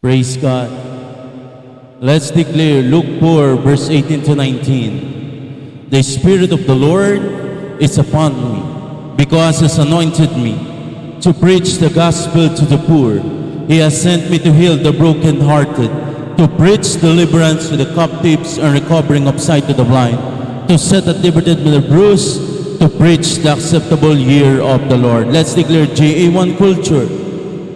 Praise God. Let's declare Luke 4, verse 18 to 19. The Spirit of the Lord is upon me, because He has anointed me to preach the gospel to the poor. He has sent me to heal the brokenhearted, to preach deliverance to the captives and recovering of sight to the blind, to set at liberty the bruised, to preach the acceptable year of the Lord. Let's declare GA1 culture.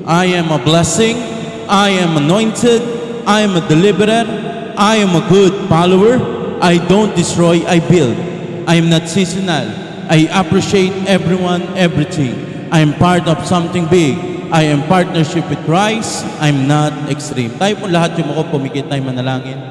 I am a blessing. I am anointed. I am a deliverer. I am a good follower. I don't destroy, I build. I am not seasonal. I appreciate everyone, everything. I am part of something big. I am partnership with Christ. I'm not extreme. Tayo po lahat yung mga pumikit tayo manalangin.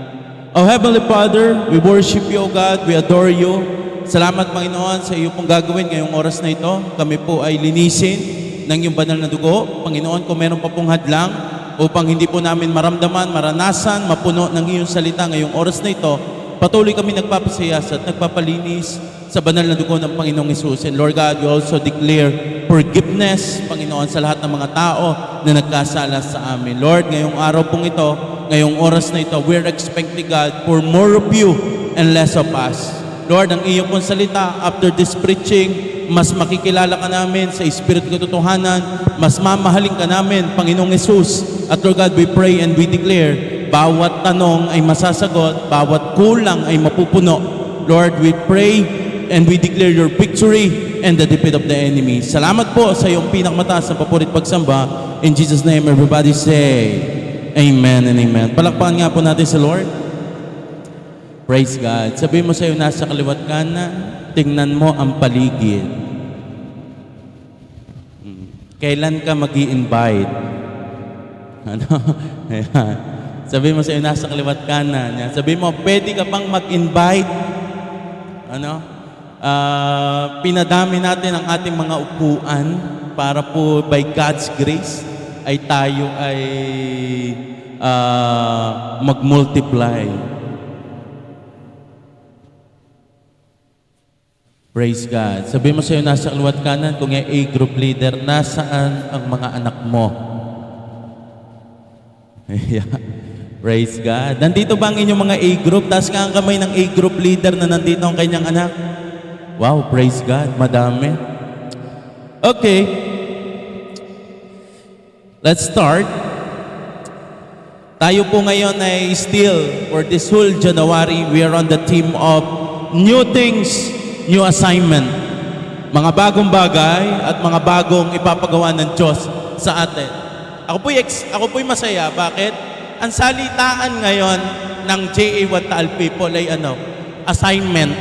Oh Heavenly Father, we worship you, O God. We adore you. Salamat, Panginoon, sa iyo pong gagawin ngayong oras na ito. Kami po ay linisin ng iyong banal na dugo. Panginoon, kung meron pa pong hadlang upang hindi po namin maramdaman, maranasan, mapuno ng iyong salita ngayong oras na ito, patuloy kami nagpapasiyas at nagpapalinis sa banal na dugo ng Panginoong Hesus. And Lord God, we also declare forgiveness, Panginoon, sa lahat ng mga tao na nagkasala sa amin. Lord, ngayong araw pong ito, ngayong oras na ito, we're expecting, God, for more of you and less of us. Lord, ang iyong pong salita, after this preaching, mas makikilala ka namin sa Espiritu katotohanan, mas mamahalin ka namin, Panginoong Hesus. At Lord God, we pray and we declare, bawat tanong ay masasagot, bawat kulang ay mapupuno. Lord, we pray and we declare your victory and the defeat of the enemy. Salamat po sa iyong pinakamataas na papurit pagsamba. In Jesus' name, everybody say, Amen and Amen. Palakpakan nga po natin sa Lord. Praise God. Sabihin mo sa iyo, nasa kaliwat kanan, tingnan mo ang paligid. Kailan ka mag-i-invite? Ano? Ayan. Sabihin mo sa iyo, nasa kaliwat kanan. Sabihin mo, pwede ka bang mag-invite? Ano? Pinadami natin ang ating mga upuan para po by God's grace ay tayo ay mag-multiply. Praise God. Sabihin mo sa iyo, nasa kaliwat kanan, kung yung A-group leader, nasaan ang mga anak mo? Yeah. Praise God. Nandito ba ang inyong mga A-group? Taas ka ang kamay ng A-group leader na nandito ang kanyang anak. Wow, praise God. Madami. Okay. Let's start. Tayo po ngayon ay still, for this whole January, we are on the theme of new things, new assignment. Mga bagong bagay at mga bagong ipapagawa ng Diyos sa atin. Ako po'y masaya. Bakit? Ang salitaan ngayon ng JA1 Taal people ay assignment.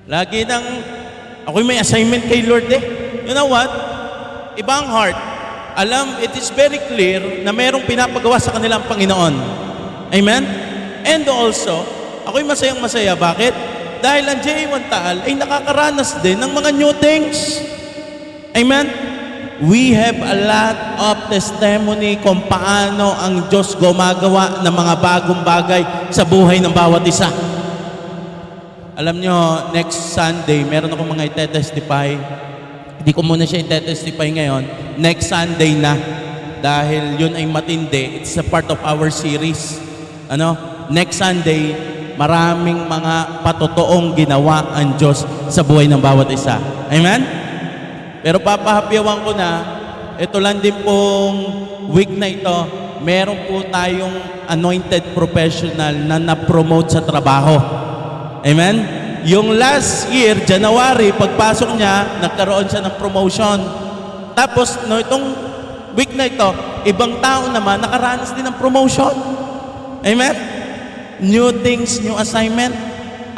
Lagi nang ako'y may assignment kay Lord eh. You know what? Ibang heart. Alam, it is very clear na merong pinapagawa sa kanilang Panginoon. Amen? And also, ako'y masayang-masaya. Bakit? Dahil ang JA1 Taal ay nakakaranas din ng mga new things. Amen? We have a lot of testimony kung paano ang Diyos gumagawa ng mga bagong bagay sa buhay ng bawat isa. Alam nyo, next Sunday, meron akong mga ite-testify. Hindi ko muna siya ite-testify ngayon. Next Sunday na. Dahil yun ay matindi. It's a part of our series. Next Sunday, maraming mga patotoong ginawa ang Diyos sa buhay ng bawat isa. Amen? Pero papahapyawan ko na, ito lang din pong week na ito, meron po tayong anointed professional na na-promote sa trabaho. Amen? Yung last year, January, pagpasok niya, nagkaroon siya ng promotion. Tapos, itong week na ito, ibang tao naman, nakaranas din ng promotion. Amen? New things, new assignment.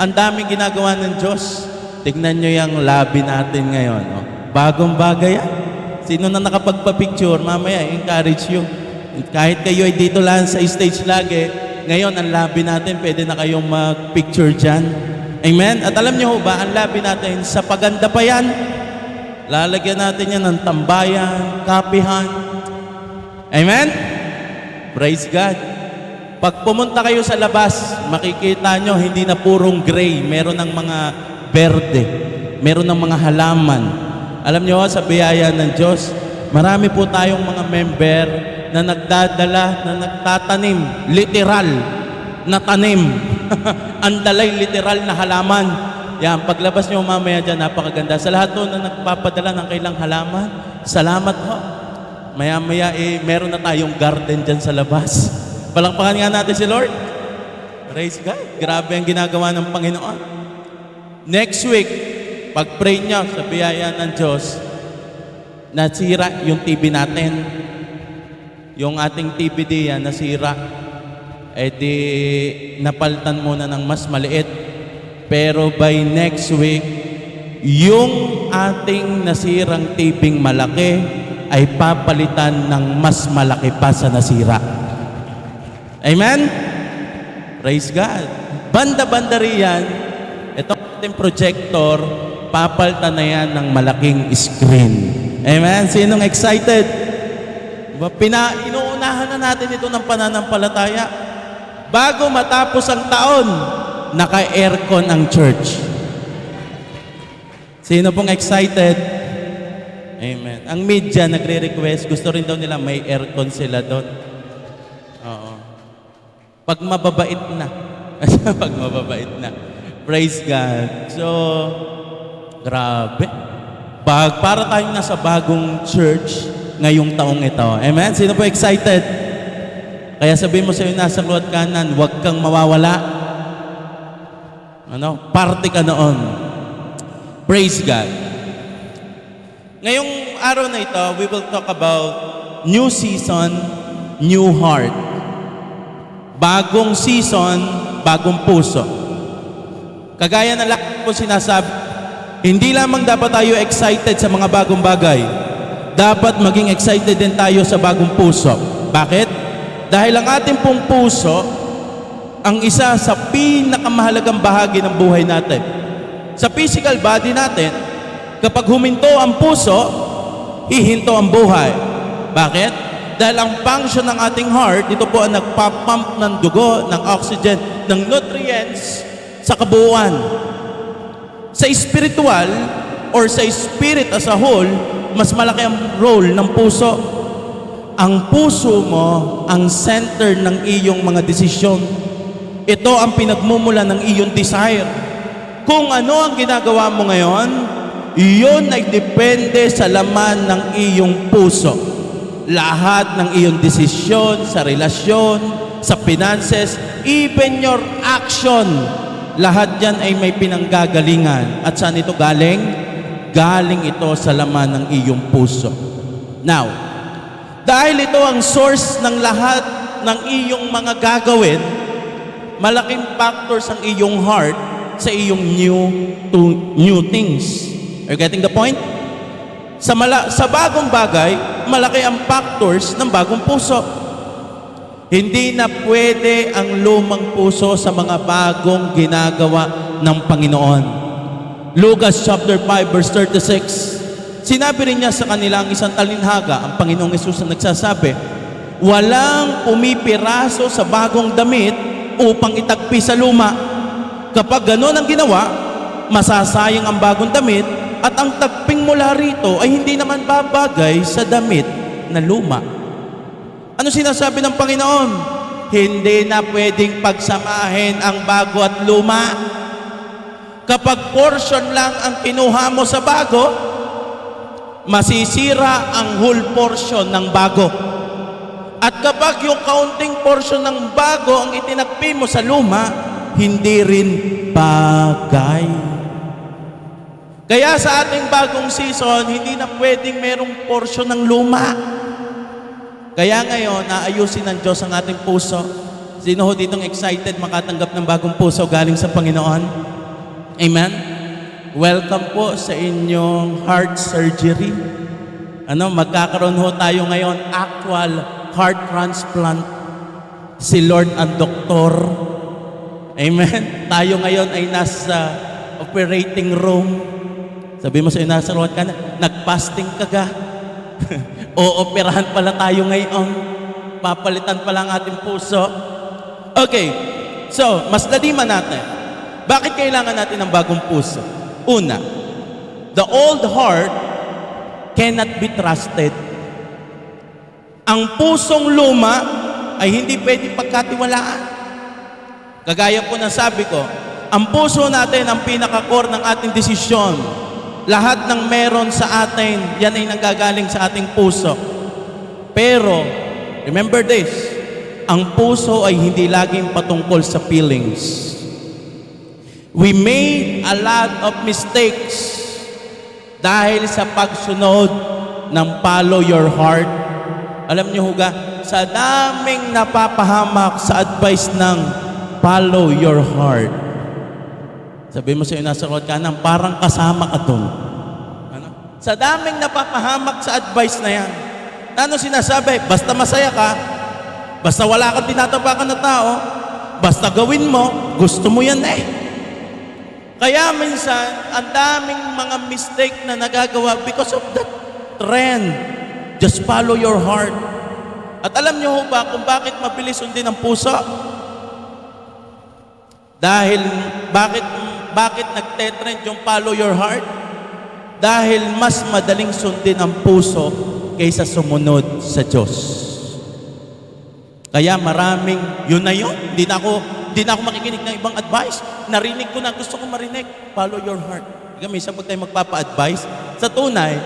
Ang daming ginagawa ng Diyos. Tignan nyo yung labi natin ngayon. Bagong bagay yan. Sino na nakapagpa-picture, mamaya, encourage you. Kahit kayo ay dito lang sa stage lagi, ngayon, ang labi natin, pwede na kayong mag-picture dyan. Amen? At alam niyo ba, ang labi natin, sa paganda pa yan, lalagyan natin yan ng tambayan, kapihan. Amen? Praise God. Pag pumunta kayo sa labas, makikita nyo, hindi na purong gray. Meron ng mga berde. Meron ng mga halaman. Alam nyo, sa biyaya ng Diyos, marami po tayong mga member na nagdadala, na nagtatanim, literal na tanim. Ang dalay literal na halaman. Yan, paglabas nyo mamaya dyan, napakaganda. Sa lahat to na nagpapadala ng kailang halaman, salamat ho. Maya-maya meron na tayong garden dyan sa labas. Palakpakan nga natin si Lord. Praise God. Grabe ang ginagawa ng Panginoon. Next week, pag-pray nyo sa biyaya ng Diyos, nasira yung TV natin. Yung ating TV diyan, nasira. Di napalitan muna ng mas maliit. Pero by next week, yung ating nasirang TV malaki ay papalitan ng mas malaki pa sa nasira. Amen? Praise God. Banda-banda riyan, itong ating projector, papalitan na yan ng malaking screen. Amen? Sinong excited? Inuunahan na natin ito ng pananampalataya. Bago matapos ang taon, naka-aircon ang church. Sino pong excited? Amen. Ang media nagre-request, gusto rin daw nila may aircon sila doon. Oo. Pag mababait na. Pag mababait na. Praise God. So, grabe. Para tayong nasa bagong church ngayong taong ito. Amen? Sino po excited? Kaya sabihin mo sa'yo nasa luwat kanan, huwag kang mawawala. Party ka noon. Praise God. Ngayong araw na ito, we will talk about new season, new heart. Bagong season, bagong puso. Kagaya na lahat po sinasabi, hindi lamang dapat tayo excited sa mga bagong bagay. Dapat maging excited din tayo sa bagong puso. Bakit? Dahil ang ating pong puso, ang isa sa pinakamahalagang bahagi ng buhay natin. Sa physical body natin, kapag huminto ang puso, hihinto ang buhay. Bakit? Dahil ang function ng ating heart, ito po ang nagpapump ng dugo, ng oxygen, ng nutrients sa kabuuan. Sa spiritual or sa spirit as a whole, mas malaki ang role ng puso. Ang puso mo ang center ng iyong mga desisyon. Ito ang pinagmumula ng iyong desire. Kung ano ang ginagawa mo ngayon, iyon ay depende sa laman ng iyong puso. Lahat ng iyong desisyon sa relasyon, sa finances, even your action, lahat yan ay may pinanggagalingan. At saan ito galing? Galing ito sa laman ng iyong puso. Now, dahil ito ang source ng lahat ng iyong mga gagawin, malaking factors ang iyong heart sa iyong new things. Are you getting the point? Sa bagong bagay, malaki ang factors ng bagong puso. Hindi na pwede ang lumang puso sa mga bagong ginagawa ng Panginoon. Lucas chapter 5 verse 36. Sinabi rin niya sa kanila ang isang talinhaga, ang Panginoong Hesus na nagsasabi, walang pumipiraso sa bagong damit upang itagpi sa luma. Kapag gano'n ang ginawa, masasayang ang bagong damit at ang tagping mula rito ay hindi naman babagay sa damit na luma. Ano sinasabi ng Panginoon? Hindi na pwedeng pagsamahin ang bago at luma. Kapag portion lang ang kinuha mo sa bago, masisira ang whole portion ng bago. At kapag yung kaunting portion ng bago ang itinagpi mo sa luma, hindi rin bagay. Kaya sa ating bagong season, hindi na pwedeng merong portion ng luma. Kaya ngayon, naayusin ng Diyos ang ating puso. Sino ho ditong excited makatanggap ng bagong puso galing sa Panginoon? Amen? Welcome po sa inyong heart surgery. Magkakaroon ho tayo ngayon actual heart transplant. Si Lord ang doktor. Amen? Tayo ngayon ay nasa operating room. Sabi mo sa nasa luwat ka na, nag-fasting ka ga. O-operahan pala tayo ngayon. Papalitan pala ang ating puso. Okay, so, mas laliman natin. Bakit kailangan natin ng bagong puso? Una, the old heart cannot be trusted. Ang pusong luma ay hindi pwede pagkatiwalaan. Kagaya po ng sabi ko, ang puso natin ang pinaka-core ng ating desisyon. Lahat ng meron sa atin, yan ay nanggagaling sa ating puso. Pero, remember this, ang puso ay hindi laging patungkol sa feelings. We made a lot of mistakes dahil sa pagsunod ng follow your heart. Alam niyo huga, sa daming napapahamak sa advice ng follow your heart. Sabi mo sa iyo nasa likod kanan, parang kasama ka doon. Ano? Sa daming napapahamak sa advice na yan. Ano sinasabi? Basta masaya ka, basta wala kang tinatapakan na tao, basta gawin mo, gusto mo yan eh. Kaya minsan, ang daming mga mistake na nagagawa because of that trend. Just follow your heart. At alam niyo ho ba kung bakit mabilis sundin ang puso? Dahil, bakit nagtetrend yung follow your heart? Dahil mas madaling sundin ang puso kaysa sumunod sa Diyos. Kaya maraming, yun na yun. Hindi na ako makikinig ng ibang advice. Narinig ko na, gusto ko marinig. Follow your heart. Kaya minsan pag tayo magpapa-advise, sa tunay,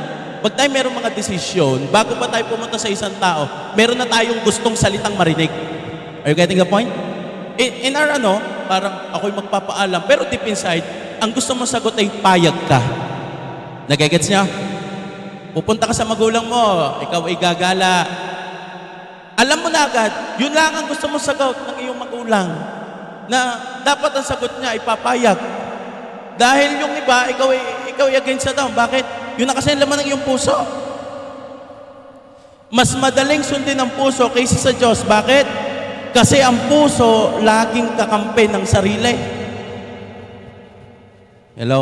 pag tayo mayroong mga desisyon, bago pa tayo pumunta sa isang tao, meron na tayong gustong salitang marinig. Are you getting the point? In our parang ako'y magpapaalam, pero deep inside, ang gusto mong sagot ay payag ka. Nagigets niya? Pupunta ka sa magulang mo, ikaw ay gagala. Alam mo na agad, yun lang ang gusto mong sagot ng iyong magulang. Na dapat ang sagot niya ay papayag. Dahil yung iba, ikaw ay against na daw. Bakit? Yun na kasi ang laman ng iyong puso. Mas madaling sundin ang puso kaysa sa Diyos. Bakit? Kasi ang puso laging kakampi ng sarili. Hello?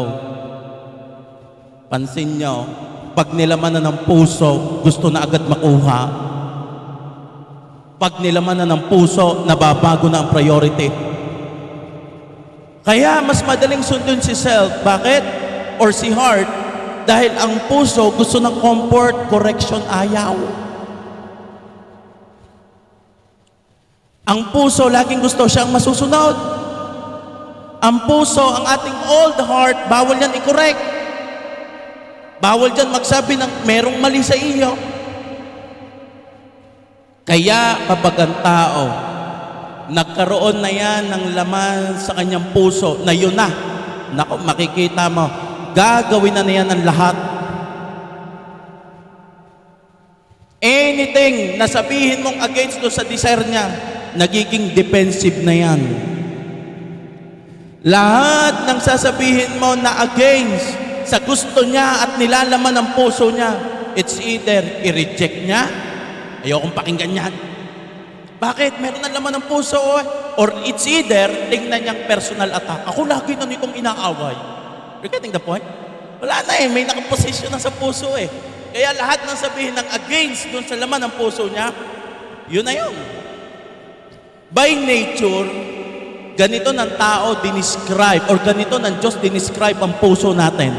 Pansin nyo, pag nilaman na ng puso, gusto na agad makuha. Pag nilaman na ng puso, nababago na ang priority. Kaya mas madaling sundin si self. Bakit? Or si heart. Dahil ang puso gusto ng comfort, correction, ayaw. Ang puso, laging gusto siyang masusunod. Ang puso, ang ating old heart, bawal yan i-correct. Bawal dyan magsabi ng merong mali sa iyo. Kaya kapag ang tao, nagkaroon na yan ng laman sa kanyang puso, na yun na, naku, makikita mo, gagawin na yan ang lahat. Anything na sabihin mong against do sa desire niya, nagiging defensive na yan. Lahat ng sasabihin mo na against sa gusto niya at nilalaman ng puso niya, it's either i-reject niya, ayokong pakinggan yan. Bakit? Meron na laman ng puso or it's either tingnan niyang personal attack. Ako lagi na nitong inaaway. You're getting the point? Wala na may nakaposisyon na sa puso Kaya lahat ng sabihin ng against dun sa laman ng puso niya, yun na yun. By nature, ganito ng tao dinescribe or ganito ng Diyos dinescribe ang puso natin.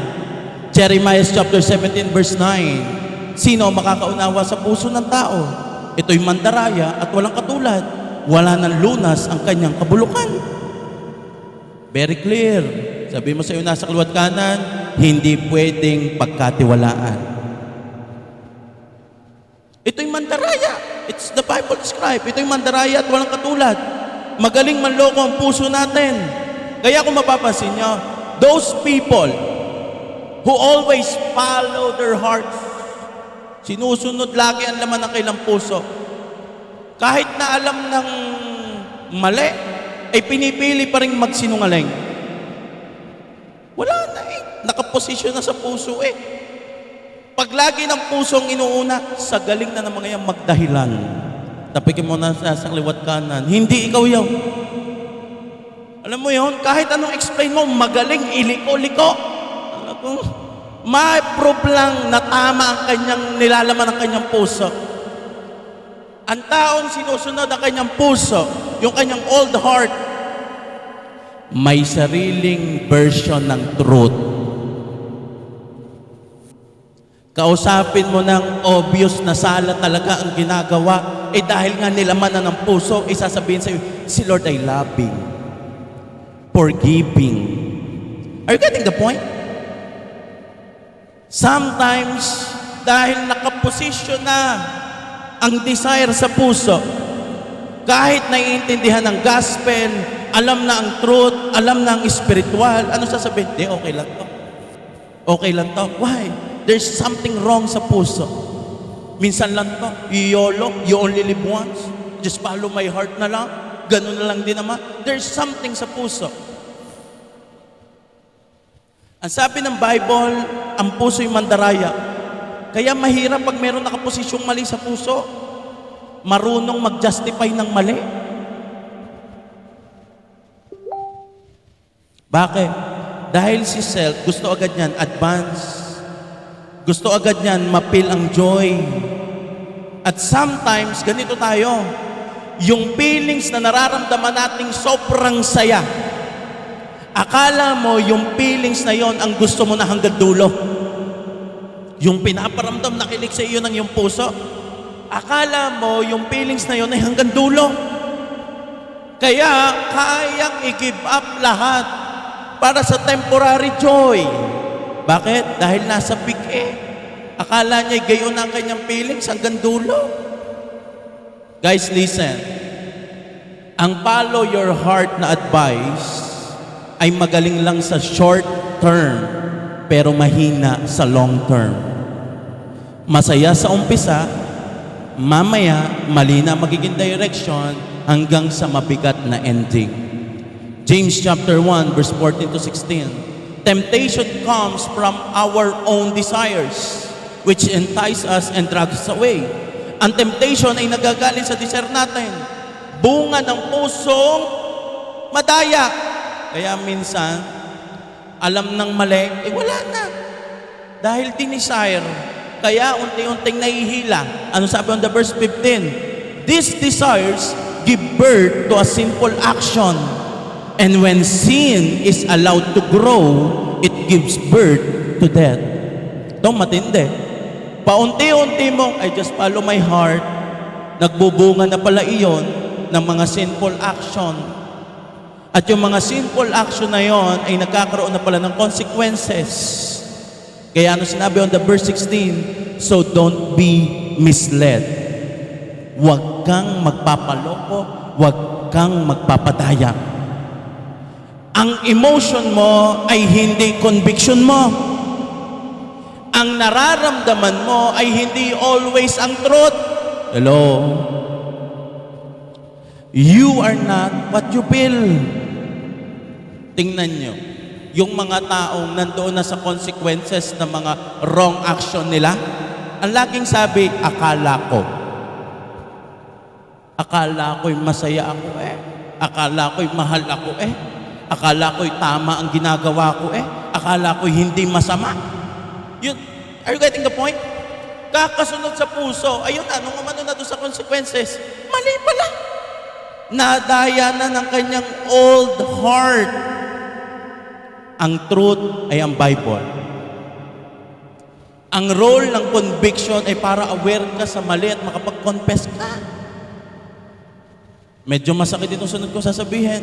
Jeremiah chapter 17 verse 9. Sino makakaunawa sa puso ng tao? Ito'y mandaraya at walang katulad. Wala ng lunas ang kanyang kabulukan. Very clear. Sabi mo sa iyo nasa kaliwat kanan, hindi pwedeng pagkatiwalaan. Ito'y mandaraya. It's the Bible describe. Ito'y mandaraya at walang katulad. Magaling manloko ang puso natin. Kaya kung mapapansin nyo, those people who always follow their hearts, sinusunod lagi ang laman ng kailang puso. Kahit na alam ng mali, ay pinipili pa rin magsinungaling. Wala na nakaposisyon na sa puso Pag lagi ng pusong inuuna, sa galing na ng mga yan magdahilan. Tapikin mo na sa kaliwat kanan, hindi ikaw yun. Alam mo yun, kahit anong explain mo, magaling, iliko-liko. Alam mo, ma-prove lang na tama ang kanyang nilalaman ng kanyang puso. Ang taong sinusunod ang kanyang puso, yung kanyang old heart, may sariling version ng truth. Kausapin mo ng obvious na sala talaga ang ginagawa. Dahil nga nilaman na ng puso, sasabihin sa'yo, si Lord ay loving, forgiving. Are you getting the point? Sometimes, dahil nakaposisyon na ang desire sa puso, kahit naiintindihan ng gospel, alam na ang truth, alam na ang spiritual, ano sasabihin? Di, okay lang to. Okay lang to. Why? There's something wrong sa puso. Minsan lang to, YOLO, you only live once. Just follow my heart na lang. Ganun na lang din naman. There's something sa puso. Ang sabi ng Bible, ang puso'y mandaraya. Kaya mahirap pag meron nakaposisyong mali sa puso. Marunong mag-justify ng mali. Bakit? Dahil si self, gusto agad niyan advance. Gusto agad niyan mapil ang joy. At sometimes, ganito tayo. Yung feelings na nararamdaman nating sobrang saya. Akala mo yung feelings na yon ang gusto mo na hanggang dulo. Yung pinaparamdam na kilig sa iyo ng iyong puso. Akala mo yung feelings na yon ay hanggang dulo. Kaya kayang i-give up lahat para sa temporary joy. Bakit? Dahil nasa peak Akala niya gayon ang kanyang feelings hanggang dulo. Guys, listen. Ang follow your heart na advice ay magaling lang sa short term, pero mahina sa long term. Masaya sa umpisa, mamaya mali na magiging direction hanggang sa mabigat na ending. James chapter 1 verse 14 to 16. Temptation comes from our own desires, which entice us and drag us away. Ang temptation ay nagagaling sa desire natin. Bunga ng pusong madaya. Kaya minsan, alam ng mali, wala na. Dahil dinesire. Kaya unti-unting nahihila. Ano sabi on the verse 15? These desires give birth to a sinful action. And when sin is allowed to grow, it gives birth to death. Ito matindi. Paunti-unti mong, I just follow my heart, nagbubunga na pala iyon ng mga sinful action. At yung mga sinful action na yon ay nagkakaroon na pala ng consequences. Kaya ano sinabi on the verse 16, so don't be misled. Huwag kang magpapaloko, huwag kang magpapadaya. Ang emotion mo ay hindi conviction mo. Ang nararamdaman mo ay hindi always ang truth. Hello? You are not what you feel. Tingnan nyo, yung mga taong nandoon na sa consequences ng mga wrong action nila, ang laging sabi, akala ko. Akala ko'y masaya ako Akala ko'y mahal ako Akala ko'y tama ang ginagawa ko Akala ko'y hindi masama. Yun, are you getting the point? Kakasunod sa puso, ayun na, nung umano na doon sa consequences, mali pala. Nadaya na ng kanyang old heart. Ang truth ay ang Bible. Ang role ng conviction ay para aware ka sa mali at makapag-confess ka. Medyo masakit itong sunod ko sasabihin.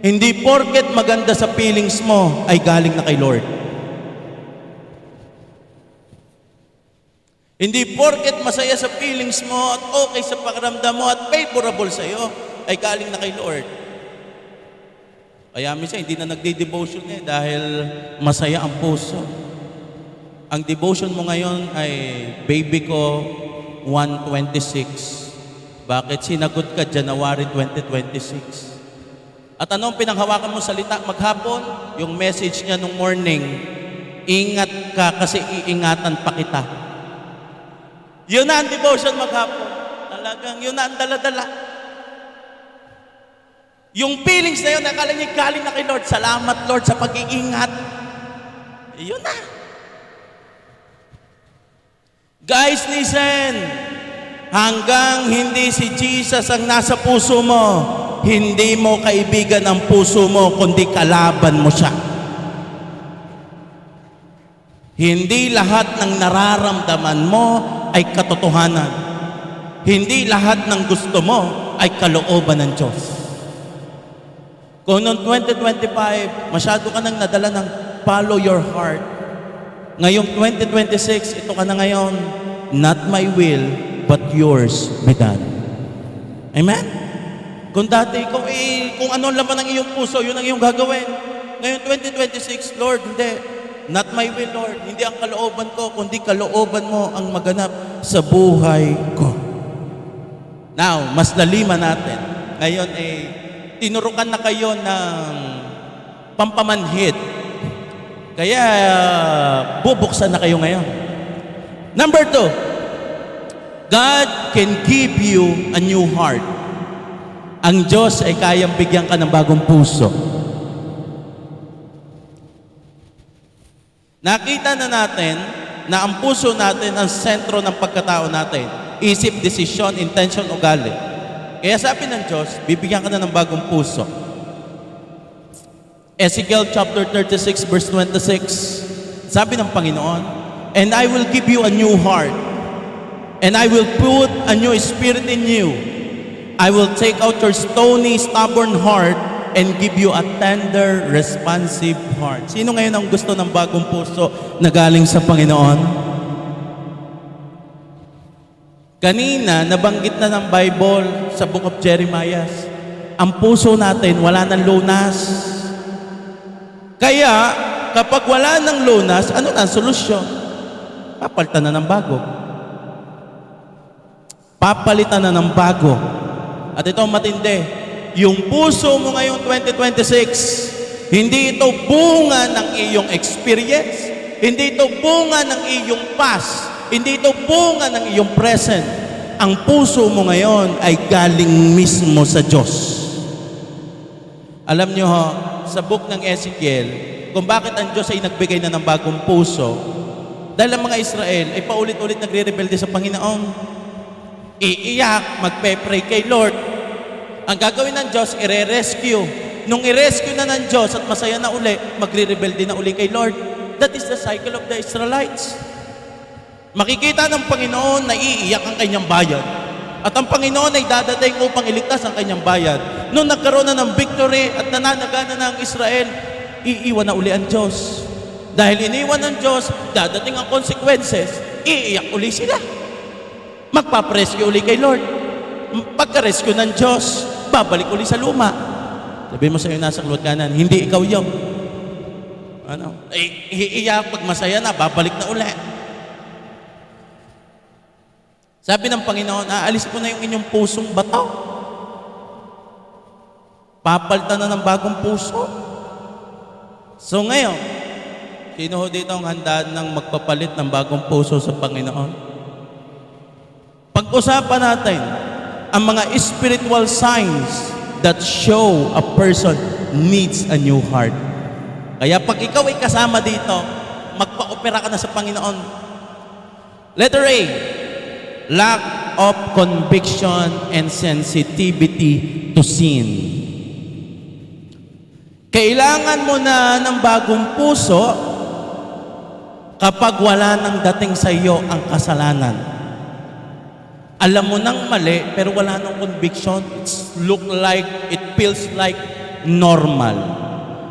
Hindi porket maganda sa feelings mo ay galing na kay Lord. Hindi porket masaya sa feelings mo at okay sa pakiramdam mo at favorable sa iyo ay galing na kay Lord. Kaya minsan hindi na nagde-devotion dahil masaya ang puso. Ang devotion mo ngayon ay baby ko 1:26. Bakit sinagot ka January 2026? At anong pinanghawakan mo salita maghapon? Yung message niya nung morning, ingat ka kasi iingatan pa kita. Yun na ang devotion maghapon. Talagang yun na ang dala-dala. Yung feelings na yun, nakala niya galing na kay Lord. Salamat Lord sa pag-iingat. Yun na. Guys, listen. Hanggang hindi si Jesus ang nasa puso mo, hindi mo kaibigan ang puso mo, kundi kalaban mo siya. Hindi lahat ng nararamdaman mo ay katotohanan. Hindi lahat ng gusto mo ay kalooban ng Diyos. Kung noong 2025, masyado ka nang nadala ng follow your heart. Ngayong 2026, ito ka na ngayon, not my will, but yours be done. Amen? Kung dati ikaw kung ano laman ng iyong puso, yun ang iyong gagawin. Ngayon 2026, Lord, hindi. Not my will, Lord. Hindi ang kalooban ko, kundi kalooban mo ang maganap sa buhay ko. Now, mas laliman natin. Ngayon tinurukan na kayo ng pampamanhid. Kaya bubuksan na kayo ngayon. Number 2, God can give you a new heart. Ang Diyos ay kayang bigyan ka ng bagong puso. Nakita na natin na ang puso natin ang sentro ng pagkatao natin. Isip, desisyon, intention, ugali. Kaya sabi ng Diyos, bibigyan ka na ng bagong puso. Ezekiel chapter 36 verse 26, sabi ng Panginoon, and I will give you a new heart, and I will put a new spirit in you. I will take out your stony, stubborn heart, and give you a tender, responsive heart. Sino ngayon ang gusto ng bagong puso na galing sa Panginoon? Kanina, nabanggit na ng Bible sa Book of Jeremiah, ang puso natin wala ng lunas. Kaya, kapag wala ng lunas, ano na ang solusyon? Papalitan na ng bago. Papalitan na ng bago. At ito ang matindi. Yung puso mo ngayong 2026, hindi ito bunga ng iyong experience, hindi ito bunga ng iyong past, hindi ito bunga ng iyong present. Ang puso mo ngayon ay galing mismo sa Diyos. Alam niyo ho, sa book ng Ezekiel, kung bakit ang Diyos ay nagbigay na ng bagong puso, dahil ang mga Israel ay paulit-ulit nagre-rebelde sa Panginoon. Iiyak, magpe-pray kay Lord. Ang gagawin ng Diyos, i-rescue. Nung i-rescue na ng Diyos at masaya na uli, magre-rebelde na uli kay Lord. That is the cycle of the Israelites. Makikita ng Panginoon na iiyak ang kanyang bayan. At ang Panginoon ay dadating upang iligtas ang kanyang bayan. Nung nagkaroon na ng victory at nananagana na ang Israel, iiwan na uli ang Diyos. Dahil iniwan ng Diyos, dadating ang consequences, iiyak uli sila. Magpaprescue uli kay Lord. Pagka-rescue ng Diyos, babalik uli sa luma. Sabihin mo sa iyo nasa kulot kanan, hindi ikaw yun. Iiyak, pag masaya na, babalik na uli. Sabi ng Panginoon, aalis ko na yung inyong pusong bataw. Papalitan na ng bagong puso. So ngayon, sino ho dito ang handa ng magpapalit ng bagong puso sa Panginoon? Pag-usapan natin ang mga spiritual signs that show a person needs a new heart. Kaya pag ikaw ay kasama dito, magpa-opera ka na sa Panginoon. Letter A, lack of conviction and sensitivity to sin. Kailangan mo na ng bagong puso kapag wala nang dating sa iyo ang kasalanan. Alam mo nang mali, pero wala nang conviction. It feels like normal.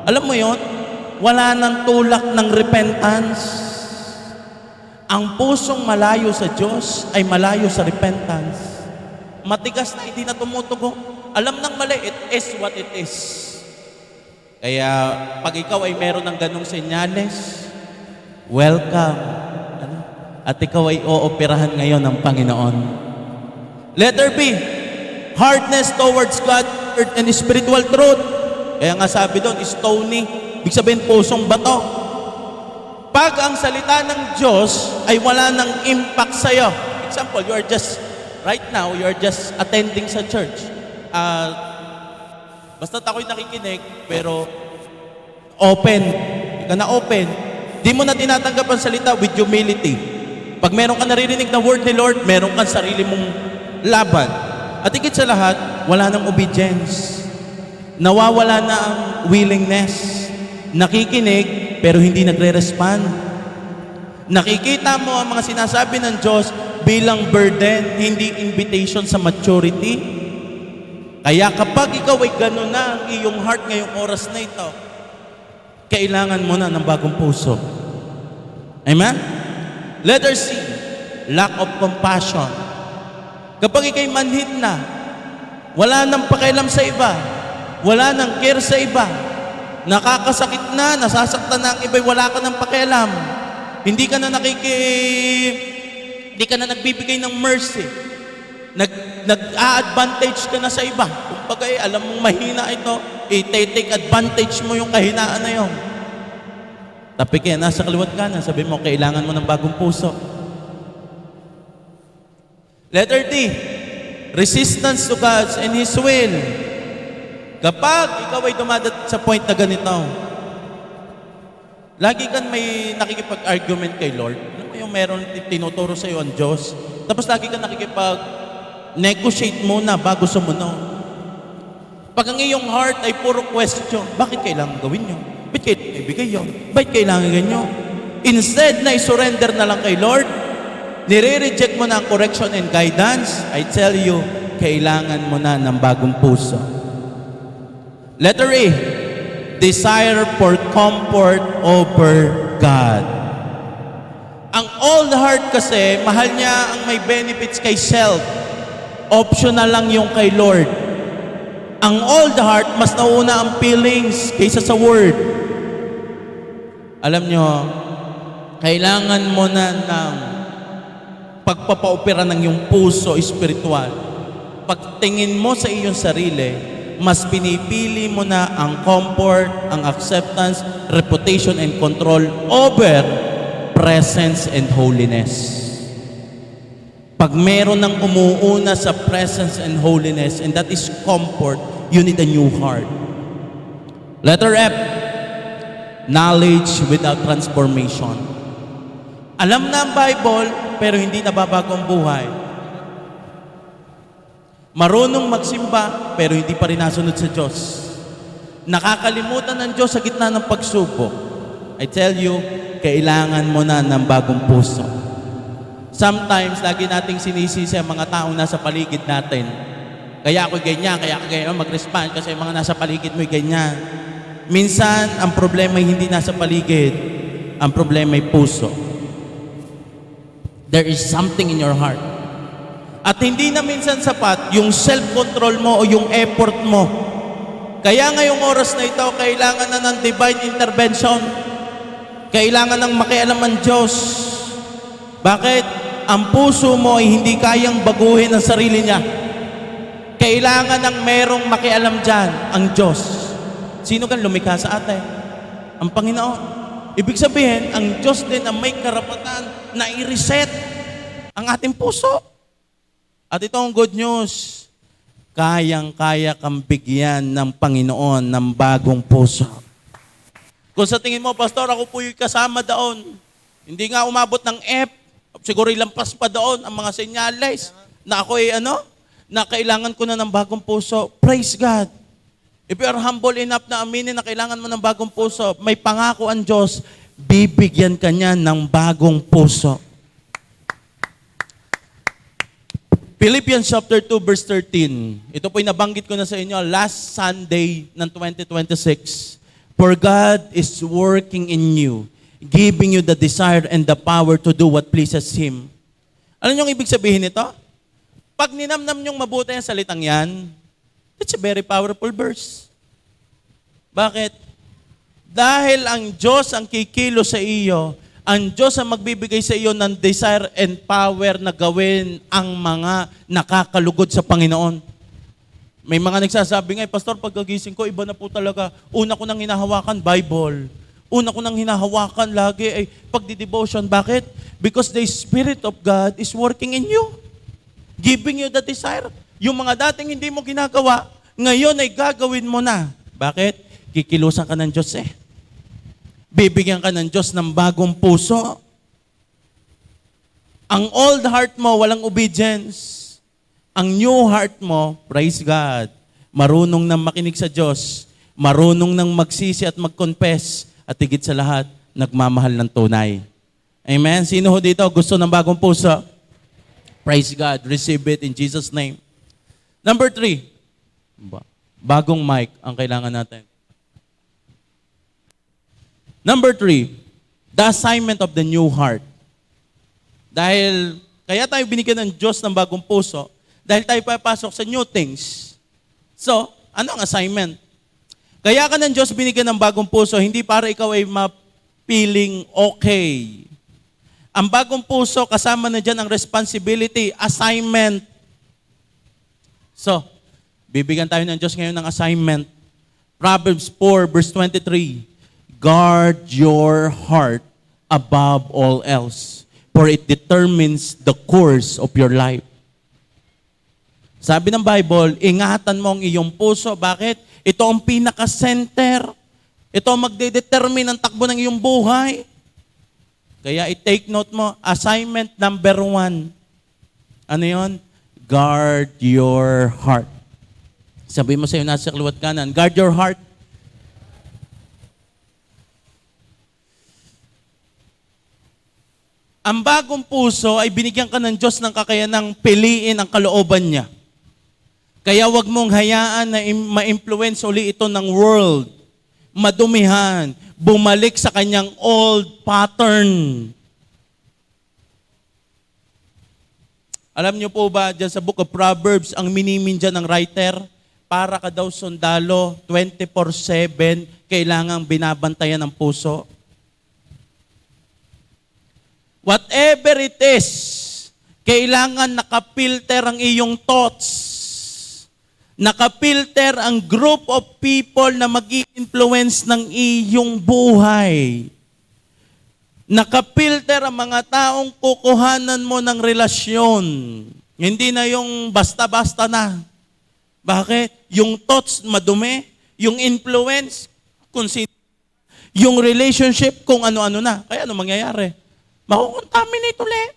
Alam mo yon? Wala nang tulak ng repentance. Ang pusong malayo sa Diyos ay malayo sa repentance. Matigas na, hindi na tumutugo. Alam nang mali, it is what it is. Kaya pag ikaw ay meron ng ganong senyales, welcome. At ikaw ay ooperahan ngayon ng Panginoon. Letter B, hardness towards God and spiritual truth. Kaya nga sabi doon, stony. Ibig sabihin, pusong bato. Pag ang salita ng Diyos ay wala ng impact sa'yo. Example, right now, you are just attending sa church. Basta ako'y nakikinig, pero open. Hindi ka na open. Di mo na tinatanggap ang salita with humility. Pag meron ka naririnig na word ni Lord, meron kang sarili mong laban. At higit sa lahat, wala nang obedience. Nawawala na ang willingness. Nakikinig, pero hindi nagre-respond. Nakikita mo ang mga sinasabi ng Diyos bilang burden, hindi invitation sa maturity. Kaya kapag ikaw ay gano'n na ang iyong heart ngayong oras na ito, kailangan mo na ng bagong puso. Amen? Letter C, lack of compassion. Kapag ikay manhid na, wala nang pakialam sa iba, wala nang care sa iba, nakakasakit na, nasasaktan na ang iba, wala ka nang pakialam. Hindi ka na nagbibigay ng mercy. Nag-a-advantage ka na sa iba. Kumbaga alam mong mahina ito, i-take advantage mo yung kahinaan na yun. Tapi kaya nasa kaliwat ka na, sabi mo, kailangan mo ng bagong puso. Letter D, resistance to God's and His will. Kapag ikaw ay dumadat sa point na ganito, lagi kang may nakikipag-argument kay Lord. Alam mo yung meron tinuturo sa iyo ang Diyos, tapos lagi kang nakikipag-negotiate muna bago sumunod. Pag ang iyong heart ay puro question, bakit kailangan gawin nyo? Ba't kailangan ibigay yun? Ba't kailangan ganyan? Instead na i-surrender na lang kay Lord, nire-reject mo na ang correction and guidance, I tell you, kailangan mo na ng bagong puso. Letter A, desire for comfort over God. Ang old heart kasi, mahal niya ang may benefits kay self. Optional lang yung kay Lord. Ang old heart, mas nauna ang feelings kaysa sa word. Alam nyo, kailangan mo na ng pagpapaopera ng iyong puso espiritual. Pagtingin mo sa iyong sarili, mas pinipili mo na ang comfort, ang acceptance, reputation, and control over presence and holiness. Pag meron ng umuuna sa presence and holiness, and that is comfort, you need a new heart. Letter F, knowledge without transformation. Alam na ang Bible, pero hindi nababago ang buhay. Marunong magsimba, pero hindi pa rin nasunod sa Diyos. Nakakalimutan ng Diyos sa gitna ng pagsubok. I tell you, kailangan mo na ng bagong puso. Sometimes, lagi nating sinisisi ang mga taong nasa paligid natin. Kaya ako ganyan, kaya ako ganyan, mag-respond kasi mga nasa paligid mo ganyan. Minsan, ang problema ay hindi nasa paligid. Ang problema ay puso. There is something in your heart. At hindi na minsan sapat yung self-control mo o yung effort mo. Kaya ngayong oras na ito, kailangan na ng divine intervention. Kailangan ng makialam ang Diyos. Bakit? Ang puso mo ay hindi kayang baguhin ang sarili niya. Kailangan ng merong makialam dyan, ang Diyos. Sino kang lumikha sa atin? Ang Panginoon. Ibig sabihin, ang Diyos din ang may karapatan na i-reset ang ating puso. At ito ang good news. Kayang-kaya kang bigyan ng Panginoon ng bagong puso. Kung sa tingin mo, Pastor, ako po yung kasama doon. Hindi nga umabot ng F. Siguro ilampas pa doon ang mga senyales na ako ay na kailangan ko na ng bagong puso. Praise God. If you are humble enough na aminin na kailangan mo ng bagong puso, may pangako ang Diyos, bibigyan ka niya ng bagong puso. Philippians chapter 2 verse 13. Ito po'y nabanggit ko na sa inyo last Sunday ng 2026. For God is working in you, giving you the desire and the power to do what pleases Him. Ano yung ibig sabihin nito? Pag ninamnam niyong mabuti ang salitang yan, it's a very powerful verse. Bakit? Dahil ang Diyos ang kikilo sa iyo, ang Diyos ang magbibigay sa iyo ng desire and power na gawin ang mga nakakalugod sa Panginoon. May mga nagsasabi nga, Pastor, pagkagising ko, iba na po talaga. Una ko nang hinahawakan, Bible. Una ko nang hinahawakan lagi ay pagdi-devotion. Bakit? Because the Spirit of God is working in you. Giving you the desire. Yung mga dating hindi mo ginagawa, ngayon ay gagawin mo na. Bakit? Kikilusan ka ng Diyos eh. Bibigyan ka ng Diyos ng bagong puso. Ang old heart mo, walang obedience. Ang new heart mo, praise God, marunong nang makinig sa Diyos, marunong nang magsisi at mag-confess, at higit sa lahat, nagmamahal ng tunay. Amen? Sino ho dito gusto ng bagong puso? Praise God. Receive it in Jesus' name. Number 3. Bagong mic ang kailangan natin. Number 3. The assignment of the new heart. Dahil, kaya tayo binigyan ng Diyos ng bagong puso, dahil tayo papasok sa new things. So, ano ang assignment? Kaya ka ng Diyos binigyan ng bagong puso, hindi para ikaw ay mapiling okay. Ang bagong puso, kasama na dyan ang responsibility, assignment. So, bibigyan tayo ng Diyos ngayon ng assignment. Proverbs 4 verse 23. Guard your heart above all else, for it determines the course of your life. Sabi ng Bible, ingatan mo ang iyong puso. Bakit? Ito ang pinaka-center. Ito ang magdedetermine ng takbo ng iyong buhay. Kaya i-take note mo, assignment number 1. Ano yon? Guard your heart. Sabi mo sa iyo nasa kaliwat kanan, guard your heart. Ang bagong puso ay binigyan ka ng Diyos ng kakayanang piliin ang kalooban niya. Kaya wag mong hayaan na ma-influence uli ito ng world. Madumihan, bumalik sa kanyang old pattern. Alam niyo po ba, dyan sa Book of Proverbs, ang minimin dyan ng writer, para ka daw sundalo, 24/7, kailangang binabantayan ng puso. Whatever it is, kailangan nakapilter ang iyong thoughts. Nakapilter ang group of people na mag-i-influence ng iyong buhay. Nakapilter ang mga taong kukuhanan mo ng relasyon. Hindi na yung basta-basta na. Bakit? Yung thoughts madumi, yung influence, kung sino, yung relationship, kung ano-ano na. Kaya ano mangyayari? Makukontaminate ulit.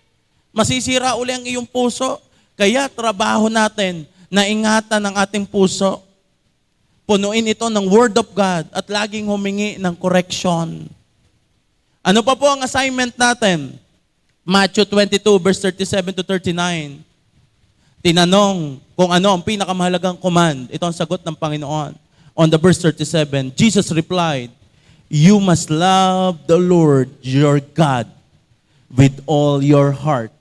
Masisira uli ang iyong puso. Kaya trabaho natin na ingatan ang ating puso. Punuin ito ng Word of God at laging humingi ng correction. Ano pa po ang assignment natin? Matthew 22 verse 37 to 39. Tinanong kung ano ang pinakamahalagang command. Ito ang sagot ng Panginoon. On the verse 37, Jesus replied, "You must love the Lord your God with all your heart,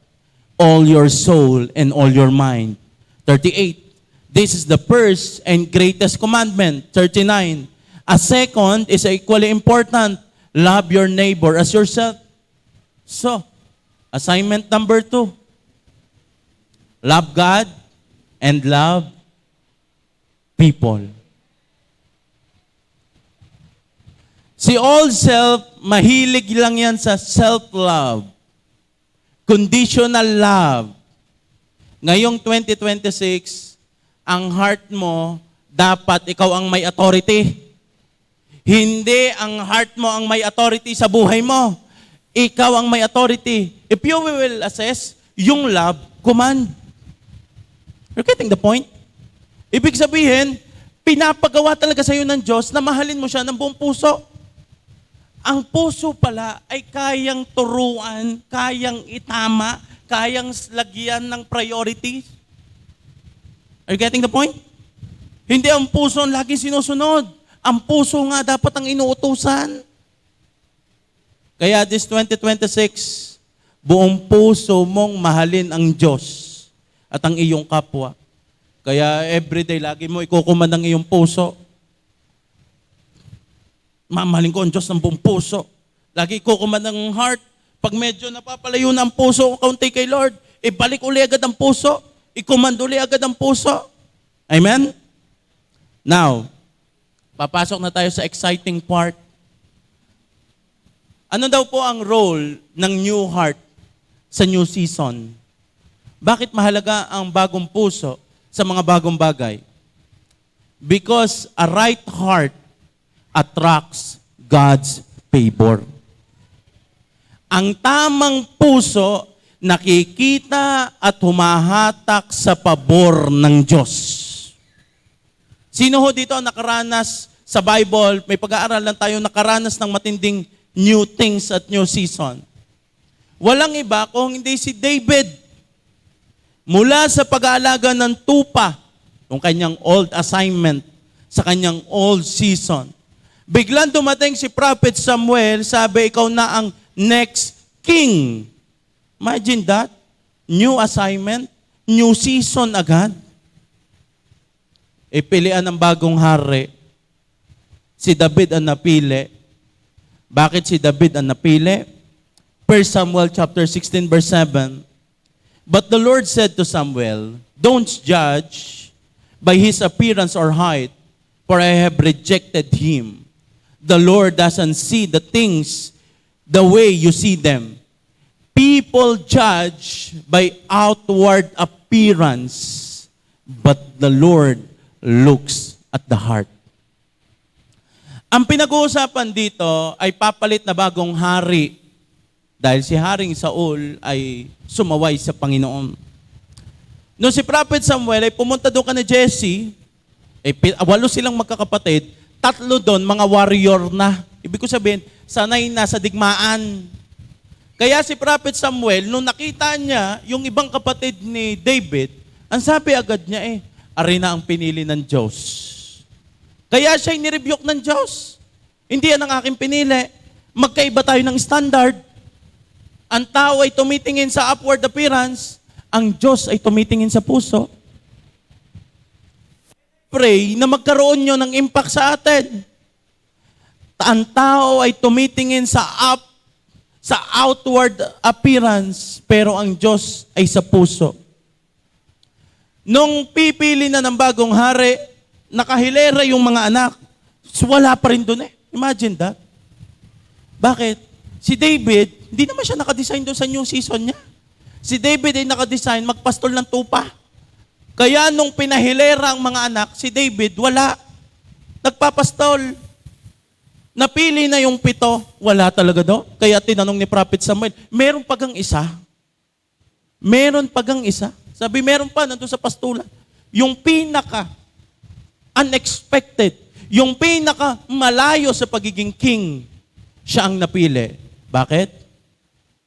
all your soul, and all your mind." 38. This is the first and greatest commandment. 39. A second is equally important. Love your neighbor as yourself. So, assignment number 2. Love God and love people. Si old self, mahilig lang yan sa self-love. Conditional love. Ngayong 2026, ang heart mo, dapat ikaw ang may authority. Hindi ang heart mo ang may authority sa buhay mo. Ikaw ang may authority. If you will assess, yung love, command. You're getting the point? Ibig sabihin, pinapagawa talaga sa iyo ng Diyos na mahalin mo siya ng buong puso. Ang puso pala ay kayang turuan, kayang itama, kayang lagyan ng priorities. Are you getting the point? Hindi ang puso ang lagi sinusunod. Ang puso nga dapat ang inuutusan. Kaya this 2026, buong puso mong mahalin ang Diyos at ang iyong kapwa. Kaya everyday, lagi mo ikukumand ang iyong puso. Mamahalin ko ang Diyos ng buong puso. Lagi ikukumand ang heart. Pag medyo napapalayo na ang puso, kaunti kay Lord, ibalik uli agad ang puso. Ikumand uli agad ang puso. Amen? Now, papasok na tayo sa exciting part. Ano daw po ang role ng new heart sa new season? Bakit mahalaga ang bagong puso sa mga bagong bagay? Because a right heart attracts God's favor. Ang tamang puso nakikita at humahatak sa pabor ng Diyos. Sino ho dito ang nakaranas sa Bible? May pag-aaral lang tayo nakaranas ng matinding new things at new season. Walang iba kung hindi si David. Mula sa pag-aalaga ng tupa, yung kanyang old assignment, sa kanyang old season. Biglang dumating si Prophet Samuel, sabi, ikaw na ang next king. Imagine that. New assignment, new season agad. Pilian ng bagong hari. Si David ang napili. Bakit si David ang napili? 1 Samuel chapter 16 verse 7. But the Lord said to Samuel, don't judge by his appearance or height, for I have rejected him. The Lord doesn't see the things the way you see them. People judge by outward appearance, but the Lord looks at the heart. Ang pinag-uusapan dito ay papalit na bagong hari dahil si Haring Saul ay sumaway sa Panginoon. Noong si Prophet Samuel ay pumunta doon ka na Jesse, 8 silang magkakapatid, 3 doon mga warrior na. Ibig ko sabihin, sanay na sa digmaan. Kaya si Prophet Samuel, nung nakita niya yung ibang kapatid ni David, ang sabi agad niya ari na ang pinili ng Diyos. Kaya siya nirebuke ng Diyos. Hindi yan ang aking pinili. Magkaiba tayo ng standard. Ang tao ay tumitingin sa upward appearance, ang Diyos ay tumitingin sa puso. Pray na magkaroon nyo ng impact sa atin. Ang tao ay tumitingin sa outward appearance, pero ang Diyos ay sa puso. Nung pipili na ng bagong hari, nakahilera yung mga anak, wala pa rin doon Imagine that. Bakit? Si David, hindi naman siya nakadesign doon sa new season niya. Si David ay nakadesign magpastol ng tupa. Kaya nung pinahilera ang mga anak, si David, wala. Nagpapastol. Napili na yung 7, wala talaga doon. Kaya tinanong ni Prophet Samuel, meron pagang isa? Meron pagang isa? Sabi, meron pa, nandun sa pastulan. Yung unexpected, yung malayo sa pagiging king, siya ang napili. Bakit?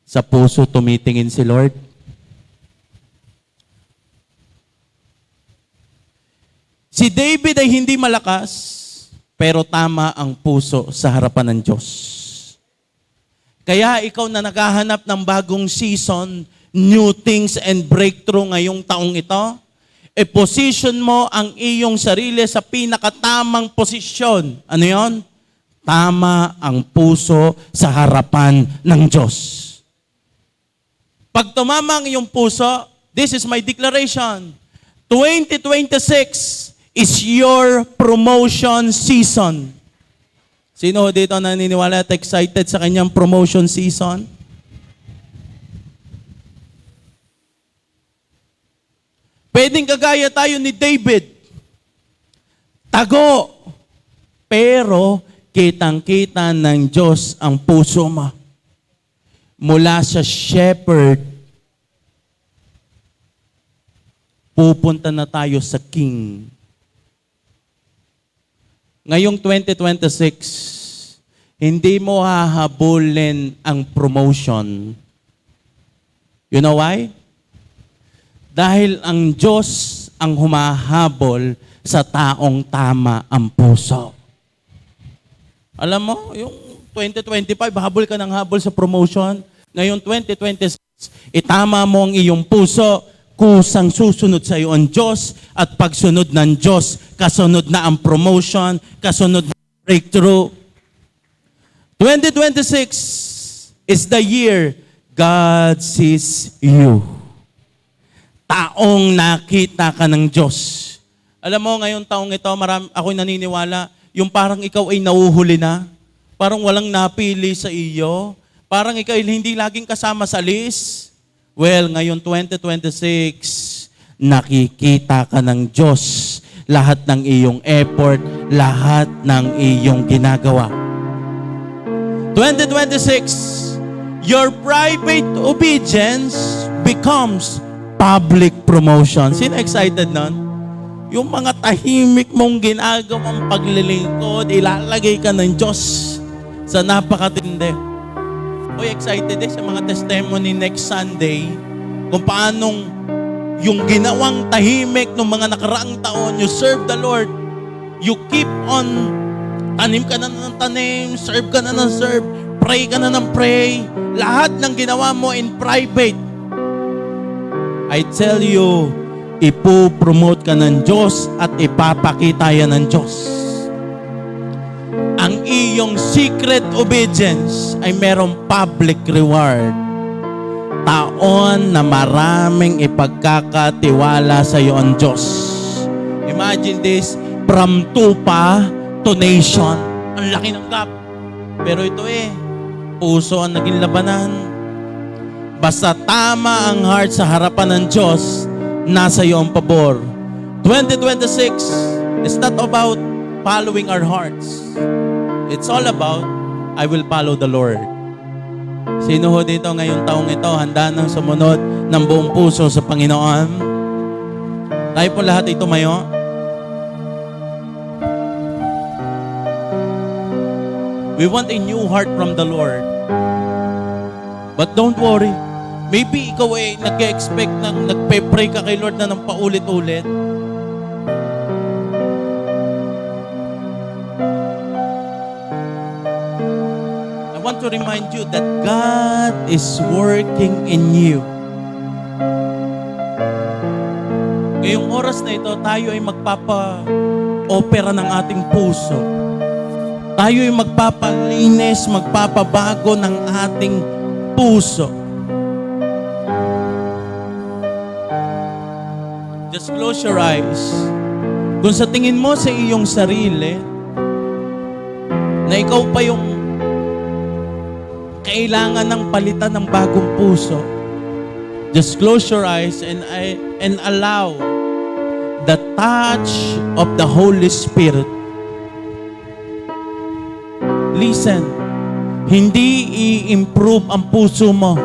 Sa puso tumitingin si Lord. Si David ay hindi malakas, pero tama ang puso sa harapan ng Diyos. Kaya ikaw na naghahanap ng bagong season, new things and breakthrough ngayong taong ito, position mo ang iyong sarili sa pinakatamang posisyon. Ano yon? Tama ang puso sa harapan ng Diyos. Pag tumama ang iyong puso, this is my declaration. 2026 is your promotion season. Sino dito naniniwala at excited sa kanyang promotion season? Pwedeng kagaya tayo ni David. Tago. Pero kitang-kita ng Diyos ang puso mo. Mula sa shepherd, pupunta na tayo sa king. Ngayong 2026, hindi mo hahabulin ang promotion. You know why? Dahil ang Diyos ang humahabol sa taong tama ang puso. Alam mo, yung 2025, habol ka ng habol sa promotion. Ngayon 2026, itama mo ang iyong puso, kusang susunod sa iyo ang Diyos, at pagsunod ng Diyos, kasunod na ang promotion, kasunod na ang breakthrough. 2026 is the year God sees you. Taong nakita ka ng Diyos. Alam mo, ngayong taong ito, ako'y naniniwala, yung parang ikaw ay nauhuli na, parang walang napili sa iyo, parang ikaw ay hindi laging kasama sa list. Well, ngayon 2026, nakikita ka ng Diyos. Lahat ng iyong effort, lahat ng iyong ginagawa. 2026, your private obedience becomes public promotion. Sino excited nun? Yung mga tahimik mong ginagawang paglilingkod, ilalagay ka ng Diyos sa napakatindi. Oy, excited sa mga testimony next Sunday kung paanong yung ginawang tahimik ng mga nakaraang taon, you serve the Lord, you keep on, tanim ka na ng tanim, serve ka na ng serve, pray ka na ng pray, lahat ng ginawa mo in private. I tell you, ipo-promote ka ng Diyos at ipapakita yan ng Diyos. Ang iyong secret obedience ay merong public reward. Taon na maraming ipagkakatiwala sa iyo ang Diyos. Imagine this, from tupa to nation. Ang laki ng gap. Pero ito puso ang naging labanan. Basta tama ang heart sa harapan ng Diyos, nasa iyo ang pabor. 2026 is not about following our hearts. It's all about, I will follow the Lord. Sino ho dito ngayong taong ito, handa nang sumunod ng buong puso sa Panginoon? Tayo po lahat ay tumayo. We want a new heart from the Lord. But don't worry. Maybe ikaw ay nag-expect ng nagpe-pray ka kay Lord na ng paulit-ulit. I want to remind you that God is working in you. Ngayong oras na ito, tayo ay magpapa-opera ng ating puso. Tayo ay magpapalinis, magpapabago ng ating puso. Just close your eyes. Kung sa tingin mo sa iyong sarili, na ikaw pa yung kailangan ng palitan ng bagong puso, just close your eyes and allow the touch of the Holy Spirit. Listen, hindi i-improve ang puso mo,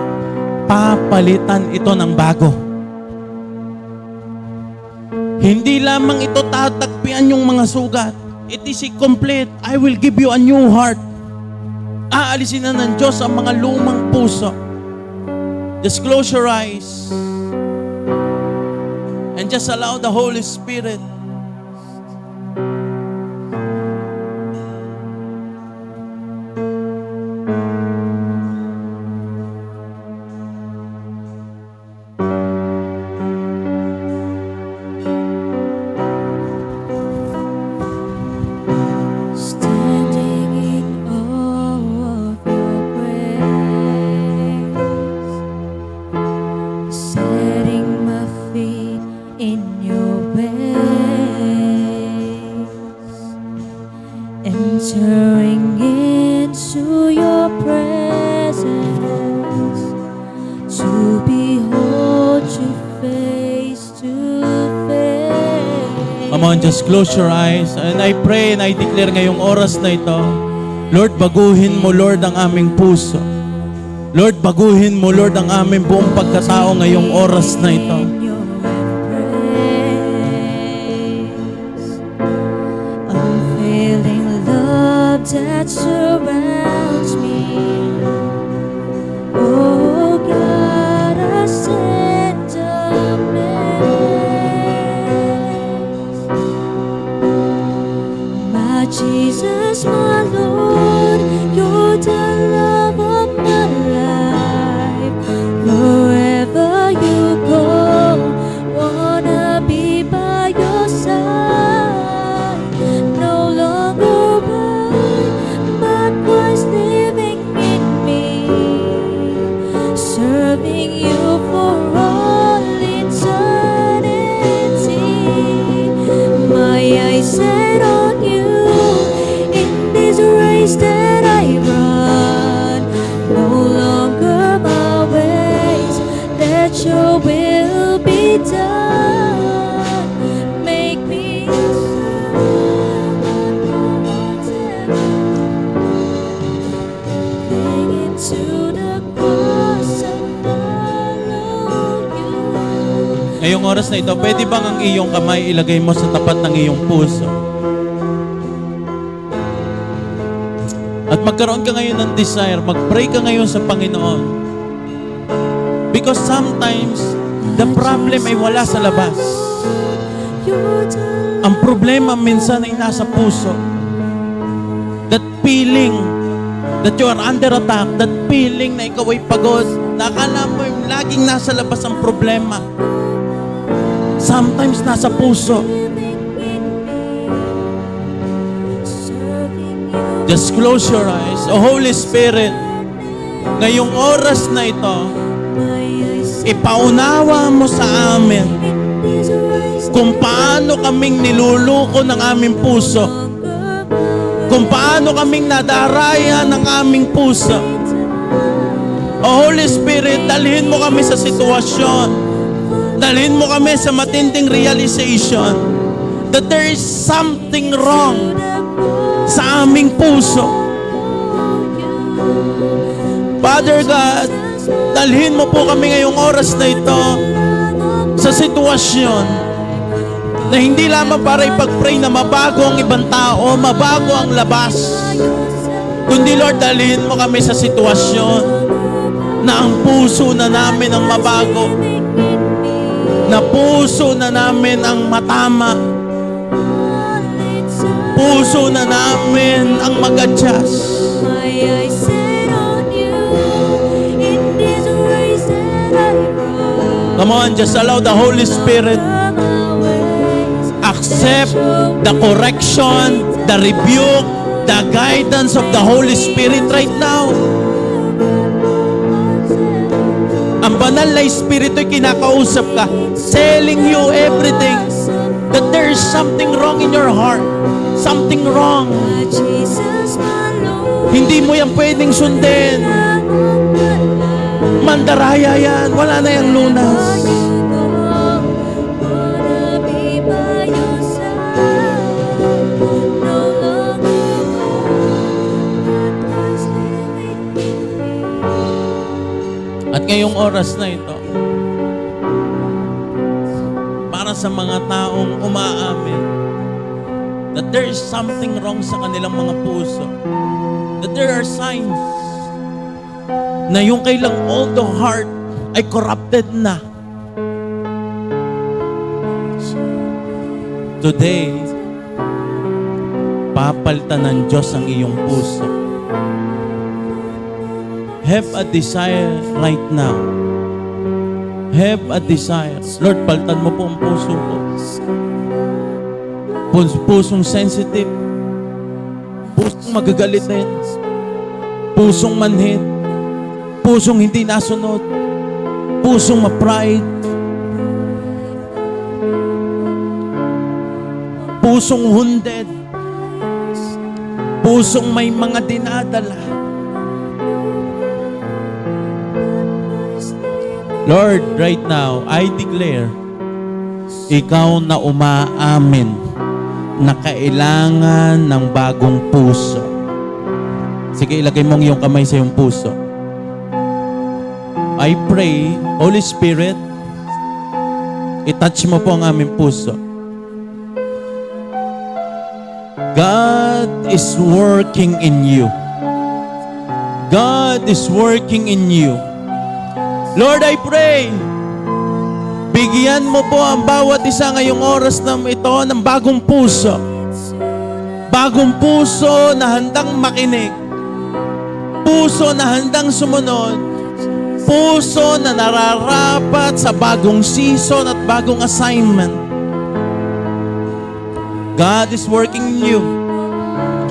papalitan ito ng bago. Hindi lamang ito tatagpian yung mga sugat. It is complete. I will give you a new heart. Aalisin na ng Diyos ang mga lumang puso. Just close your eyes and just allow the Holy Spirit. Standing in awe of your grace, setting my feet in your ways, entering into your presence, to behold you face to face. Come on, just close your eyes. And I pray and I declare ngayong oras na ito, Lord, baguhin mo, Lord, ang aming puso. Lord, baguhin mo, Lord, ang aming buong pagkatao ngayong oras na ito. In your embrace, unfailing love that surrounds me. Oh God, I stand amazed. My Jesus, my Lord, you're the love of my life. Wherever you go, wanna be by your side. No longer I, but Christ living in me, serving you for all eternity. My eyes set on you in this race that I run. No longer my ways, let your will be done. Make me clinging to the cross and follow you. Ngayong oras na ito, pwede bang ang iyong kamay ilagay mo sa tapat ng iyong puso? At magkaroon ka ngayon ng desire, mag-pray ka ngayon sa Panginoon. Because sometimes, the problem ay wala sa labas. Ang problema minsan ay nasa puso. That feeling that you are under attack, that feeling na ikaw ay pagod, na akala mo yung laging nasa labas ang problema. Sometimes nasa puso. Just close your eyes. O Holy Spirit, ngayong oras na ito, ipaunawa mo sa amin kung paano kaming niluluko ng aming puso, kung paano kaming nadaraya ng aming puso. O Holy Spirit, dalhin mo kami sa sitwasyon, dalhin mo kami sa matinding realization that there is something wrong sa aming puso. Father God, dalhin mo po kami ngayong oras na ito sa sitwasyon na hindi lamang para ipag-pray na mabago ang ibang tao, mabago ang labas, kundi Lord, dalhin mo kami sa sitwasyon na ang puso na namin ang mabago, na puso na namin ang matama, puso na namin ang mag-adjust. Come on, just allow the Holy Spirit accept the correction, the rebuke, the guidance of the Holy Spirit right now. Ang banal na Espiritu ay kinakausap ka, telling you everything, that there is something wrong in your heart. Something wrong. Hindi mo yan pwedeng sundin. Mandaraya yan. Wala na yung lunas. At ngayong oras na ito, para sa mga taong umaamin that there is something wrong sa kanilang mga puso, that there are signs na yung kailang all the heart ay corrupted na. Today, papalitan ng Diyos ang iyong puso. Have a desire right now. Have a desire. Lord, palitan mo po ang puso ko. Pusong sensitive, pusong magagalitin, pusong manhid, pusong hindi nasunod, pusong ma-pride, pusong wounded, pusong may mga dinadala. Lord, right now, I declare, ikaw na umaamin na kailangan ng bagong puso. Sige, ilagay mong iyong kamay sa iyong puso. I pray, Holy Spirit, i-touch mo po ang aming puso. God is working in you. God is working in you. Lord, I pray, bigyan mo po ang bawat isa ngayong oras na ito ng bagong puso. Bagong puso na handang makinig. Puso na handang sumunod. Puso na nararapat sa bagong season at bagong assignment. God is working in you,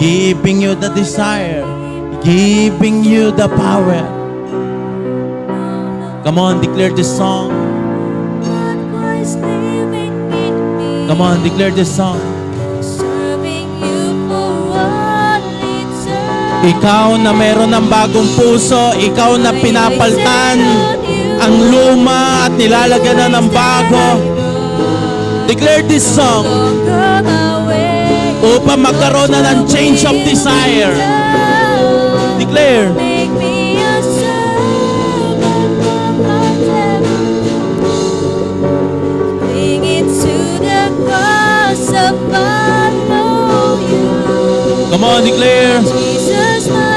giving you the desire, giving you the power. Come on, declare this song. Come on, declare this song. Ikaw na meron ng bagong puso, ikaw na pinapaltan ang luma at nilalagyan na ng bago. Declare this song upang magkaroon na ng change of desire. Declare. Come on, declare. Jesus, my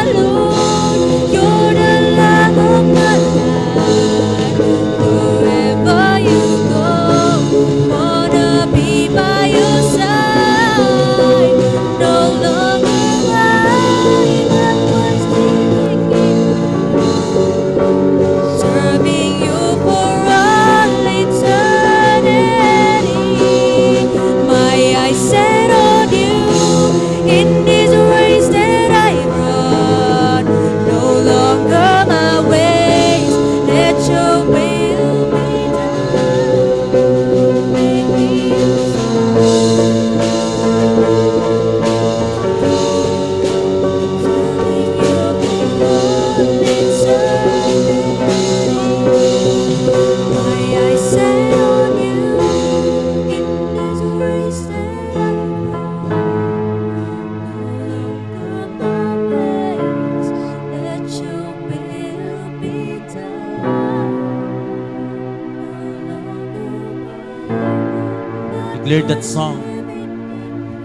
declare that song.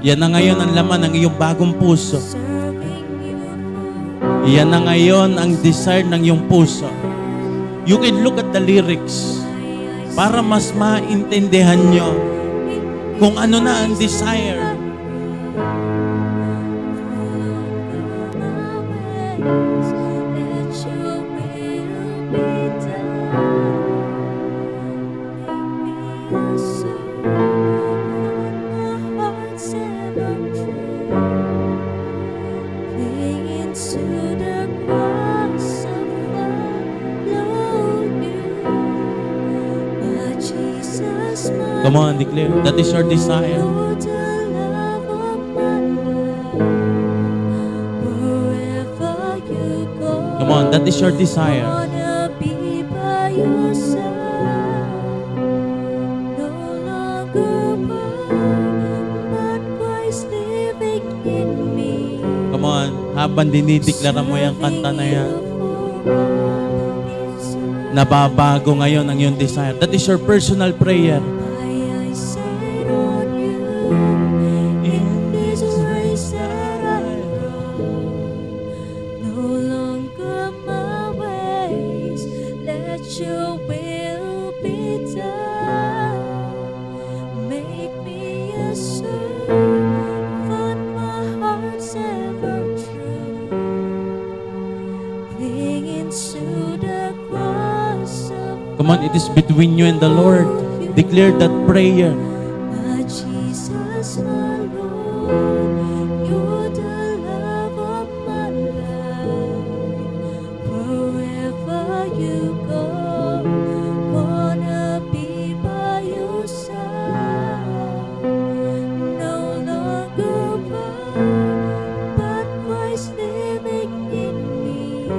Yan na ngayon ang laman ng iyong bagong puso. Yan na ngayon ang desire ng iyong puso. You can look at the lyrics para mas maintindihan nyo kung ano na ang desire. Come on, declare. That is your desire. Come on, that is your desire. Come on, habang dinideklara mo yung kanta na yan, nababago ngayon ang iyong desire. That is your personal prayer. Your will be done. Make me a servant, my heart's ever true. Clinging to the cross of Come on, it is between you and the Lord. Declare that prayer. my Jesus, my Lord. You're the love of my life. Wherever you go, wanna be by your side. No longer born, but Christ living in me,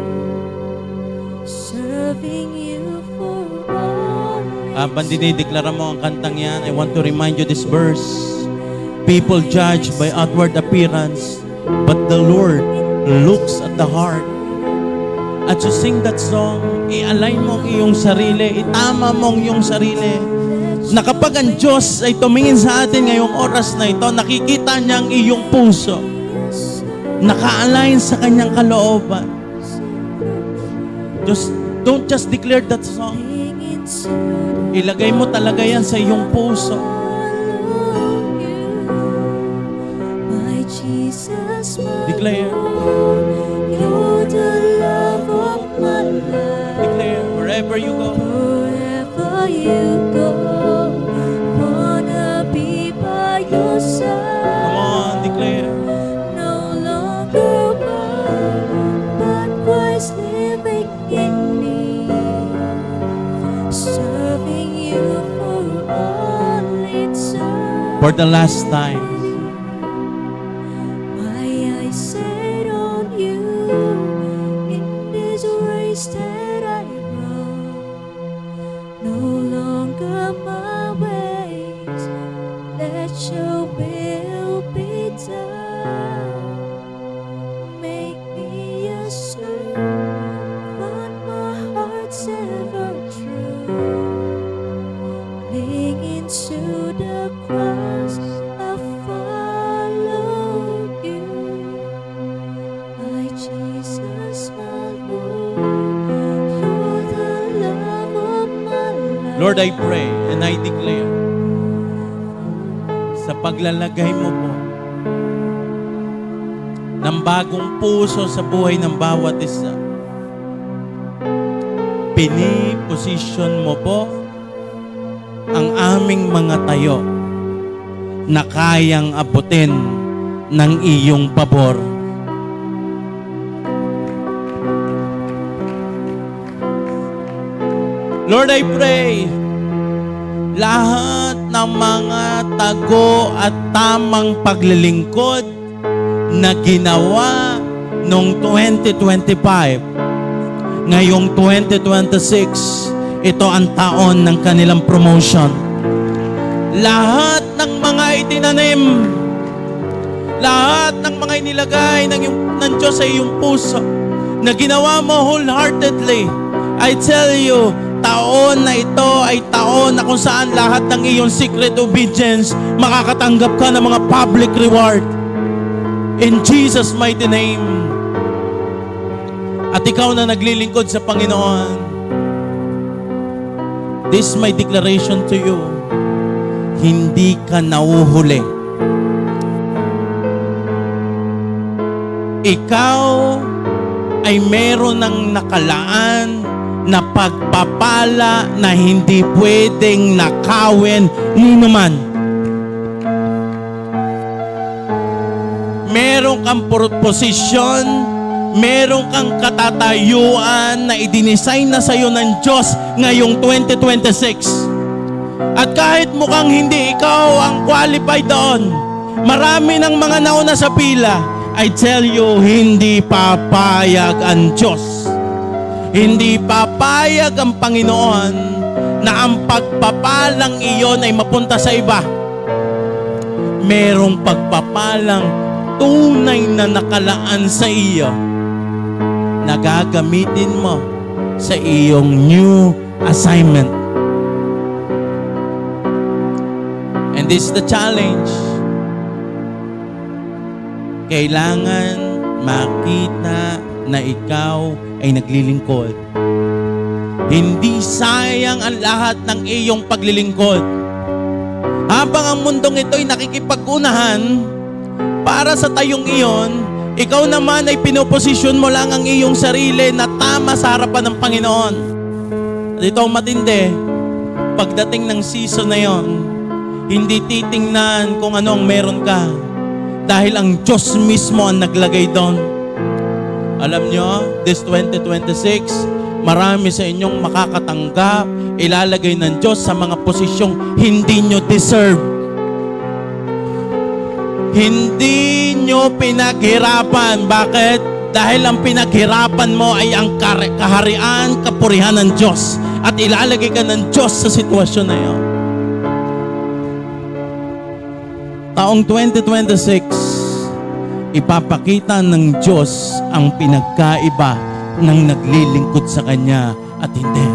serving you for all. Habang dinideklara mo ang kantang yan, I want to remind you this verse. People judge by outward appearance, but the Lord looks at the heart. At you sing that song, i-align mo ang iyong sarili, itama mo ang iyong sarili, na kapag ang Diyos ay tumingin sa atin ngayong oras na ito, nakikita niya ang iyong puso, naka-align sa kanyang kalooban. Don't just declare that song. Ilagay mo talaga yan sa iyong puso. My Jesus, my Declare. Lord, you're the love of my life. Declare wherever you go. Wherever you go, wanna be by your side. Come on, declare. No longer born, but Christ living in me, serving you for all eternity. For the last time, My eyes set on you in this race that I run. No longer my ways, let your will be done. Make me a servant, my heart's ever true. Clinging to the cross, I follow you. My Jesus, my Lord, you're the love of my life. Lord, I pray and I declare, sa paglalagay mo po ng bagong puso sa buhay ng bawat isa, piniposisyon mo po ang aming mga tayo na kayang abutin ng iyong pabor. Lord, I pray, lahat ng mga tago at tamang paglilingkod na ginawa noong 2025, ngayong 2026, ito ang taon ng kanilang promotion. Lahat ng mga itinanim, lahat ng mga inilagay ng Diyos sa iyong puso, na ginawa mo wholeheartedly, I tell you, taon na ito ay taon na kung saan lahat ng iyong secret obedience, makakatanggap ka ng mga public reward. In Jesus' mighty name. At ikaw na naglilingkod sa Panginoon, this is my declaration to you. Hindi ka nauhuli. Ikaw ay meron ng nakalaan na pagpapala na hindi pwedeng nakawin ni naman. Meron kang posisyon, meron kang katatayuan na idinisign na sa'yo ng Diyos ngayong 2026. At kahit mukhang hindi ikaw ang qualified doon, marami ng mga nauna sa pila, I tell you, hindi papayag ang Diyos. Hindi papayag ang Panginoon na ang pagpapalang iyon ay mapunta sa iba. Merong pagpapalang tunay na nakalaan sa iyo na gagamitin mo sa iyong new assignment. And this is the challenge. Kailangan makita na ikaw ay naglilingkod. Hindi sayang ang lahat ng iyong paglilingkod. Habang ang mundong ito ay nakikipag-unahan para sa tayong iyon, ikaw naman ay pinoposisyon mo lang ang iyong sarili na tama sa harapan ng Panginoon. At ito ang matindi, pagdating ng season na yon, hindi titingnan kung ano ang meron ka. Dahil ang Diyos mismo ang naglagay doon. Alam nyo, this 2026, marami sa inyong makakatanggap, ilalagay ng Diyos sa mga posisyong hindi nyo deserve. Hindi nyo pinaghirapan. Bakit? Dahil ang pinaghirapan mo ay ang kaharian, kapurihan ng Diyos. At ilalagay ka ng Diyos sa sitwasyon na yun. Taong 2026, ipapakita ng Diyos ang pinagkaiba ng naglilingkod sa Kanya at hindi.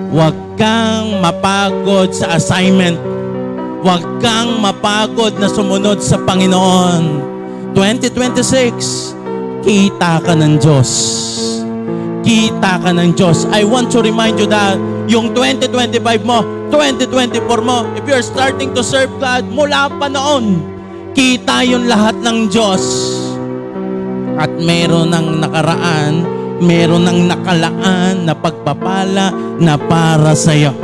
Huwag kang mapagod sa assignment. Huwag kang mapagod na sumunod sa Panginoon. 2026, kita ka ng Diyos. Kita ka ng Diyos. I want to remind you that yung 2025 mo, 2024 mo, if you're starting to serve God, mula pa noon, kita yung lahat ng Diyos. At meron ng nakaraan, meron ng nakalaan na pagpapala na para sa'yo.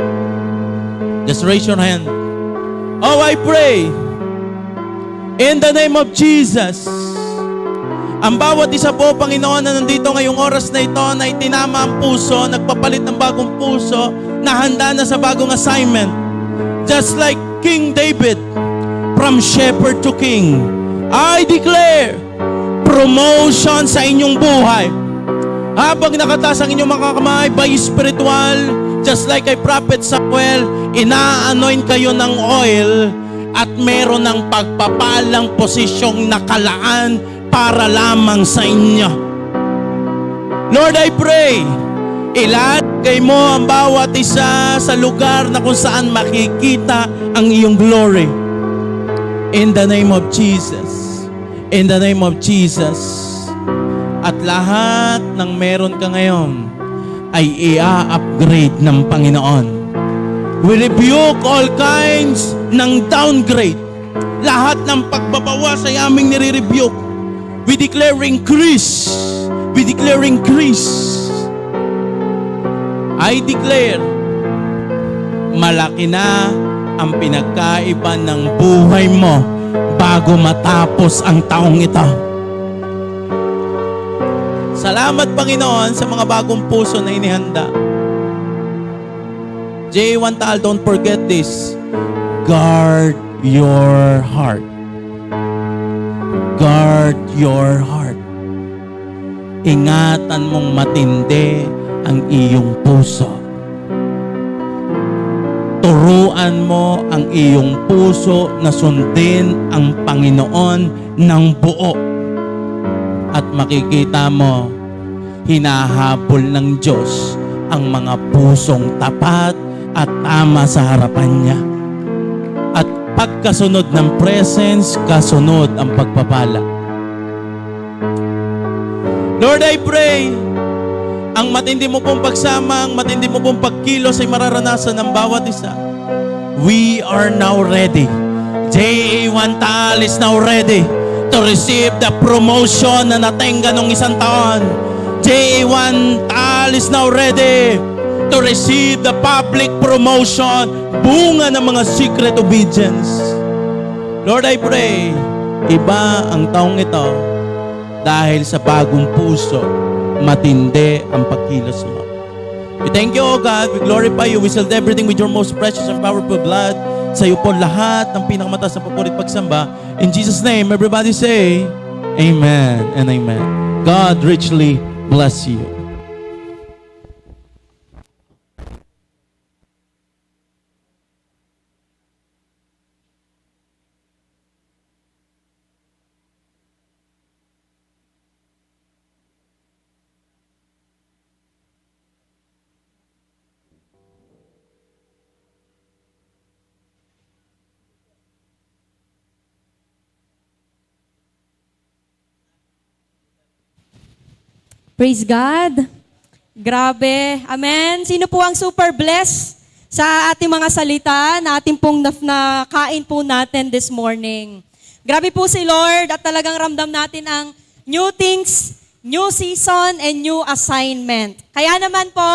Just raise your hand. Oh, I pray, in the name of Jesus, ang bawat isa po, Panginoon, na nandito ngayong oras na ito, na itinama ang puso, nagpapalit ng bagong puso, na handa na sa bagong assignment. Just like King David, from shepherd to king, I declare promotion sa inyong buhay. Habang nakataas ang inyong mga kamay by spiritual, just like kay Prophet Samuel, ina-anoint kayo ng oil at meron ng pagpapalang posisyong nakalaan para lamang sa inyo. Lord, I pray, ilagay mo ang bawat isa sa lugar na kung saan makikita ang iyong glory. In the name of Jesus. In the name of Jesus. At lahat ng meron ka ngayon ay i-upgrade ng Panginoon. We rebuke all kinds ng downgrade. Lahat ng pagbabawas ay aming nire-rebuke. We declare increase. We declare increase. I declare, malaki na ang pinagkaiba ng buhay mo bago matapos ang taong ito. Salamat, Panginoon, sa mga bagong puso na inihanda. J. Wantal, don't forget this. Guard your heart. Guard your heart. Ingatan mong matindi ang iyong puso. Turuan mo ang iyong puso na sundin ang Panginoon ng buo. At makikita mo, hinahabol ng Diyos ang mga pusong tapat at tama sa harapan niya. At pagkasunod ng presence, kasunod ang pagpapala. Lord, I pray, ang matindi mo pong pagsama, ang matindi mo pong pagkilos ay mararanasan ng bawat isa. We are now ready. JA1 Taal is now ready to receive the promotion na natenga nung isang taon. JA1 Taal is now ready to receive the public promotion, bunga ng mga secret obedience. Lord, I pray, iba ang taong ito dahil sa bagong puso, matindi ang pagkilos mo. We thank you, O God. We glorify you. We seal everything with your most precious and powerful blood. Sa iyo po lahat ng pinakamataas na papurit pagsamba. In Jesus' name, everybody say, Amen and Amen. God richly bless you. Praise God. Grabe. Amen. Sino po ang super blessed sa ating mga salita na ating pong nakain po natin this morning? Grabe po si Lord at talagang ramdam natin ang new things, new season, and new assignment. Kaya naman po,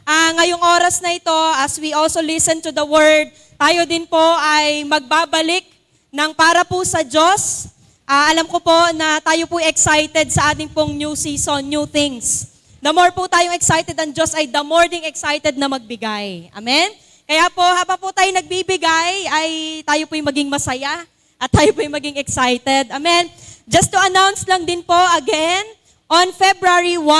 ngayong oras na ito, as we also listen to the Word, tayo din po ay magbabalik ng para po sa Diyos. Alam ko po na tayo po excited sa ating pong new season, new things. The more po tayong excited ang Diyos ay the more ding excited na magbigay. Amen? Kaya po, habang po tayo nagbibigay, ay tayo po'y maging masaya at tayo po'y maging excited. Amen? Just to announce lang din po again, on February 1,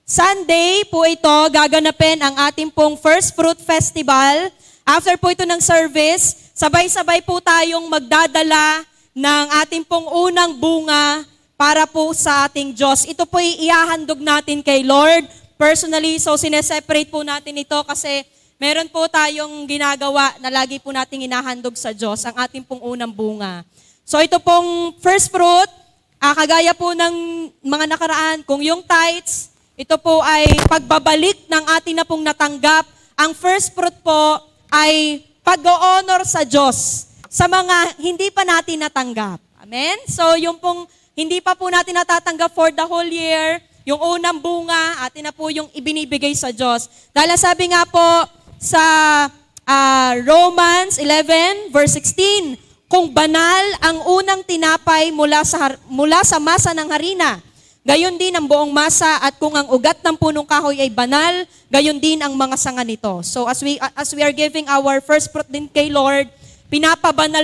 Sunday po ito, gaganapin ang ating pong First Fruit Festival. After po ito ng service, sabay-sabay po tayong magdadala ng ating pong unang bunga para po sa ating Diyos. Ito po ihahandog natin kay Lord personally. So sineseparate po natin ito kasi meron po tayong ginagawa na lagi po nating inahandog sa Diyos, ang ating pong unang bunga. So ito pong first fruit, kagaya po ng mga nakaraan, kung yung tithes, ito po ay pagbabalik ng ating na pong natanggap. Ang first fruit po ay pag-o-honor sa Diyos sa mga hindi pa natin natanggap. Amen? So yung pong hindi pa po natin natatanggap for the whole year, yung unang bunga, atin na po yung ibinibigay sa Diyos. Dahil sabi nga po sa Romans 11 verse 16, kung banal ang unang tinapay mula sa masa ng harina, gayon din ang buong masa, at kung ang ugat ng punong kahoy ay banal, gayon din ang mga sanga nito. So as we are giving our first fruit din kay Lord, pinapabanal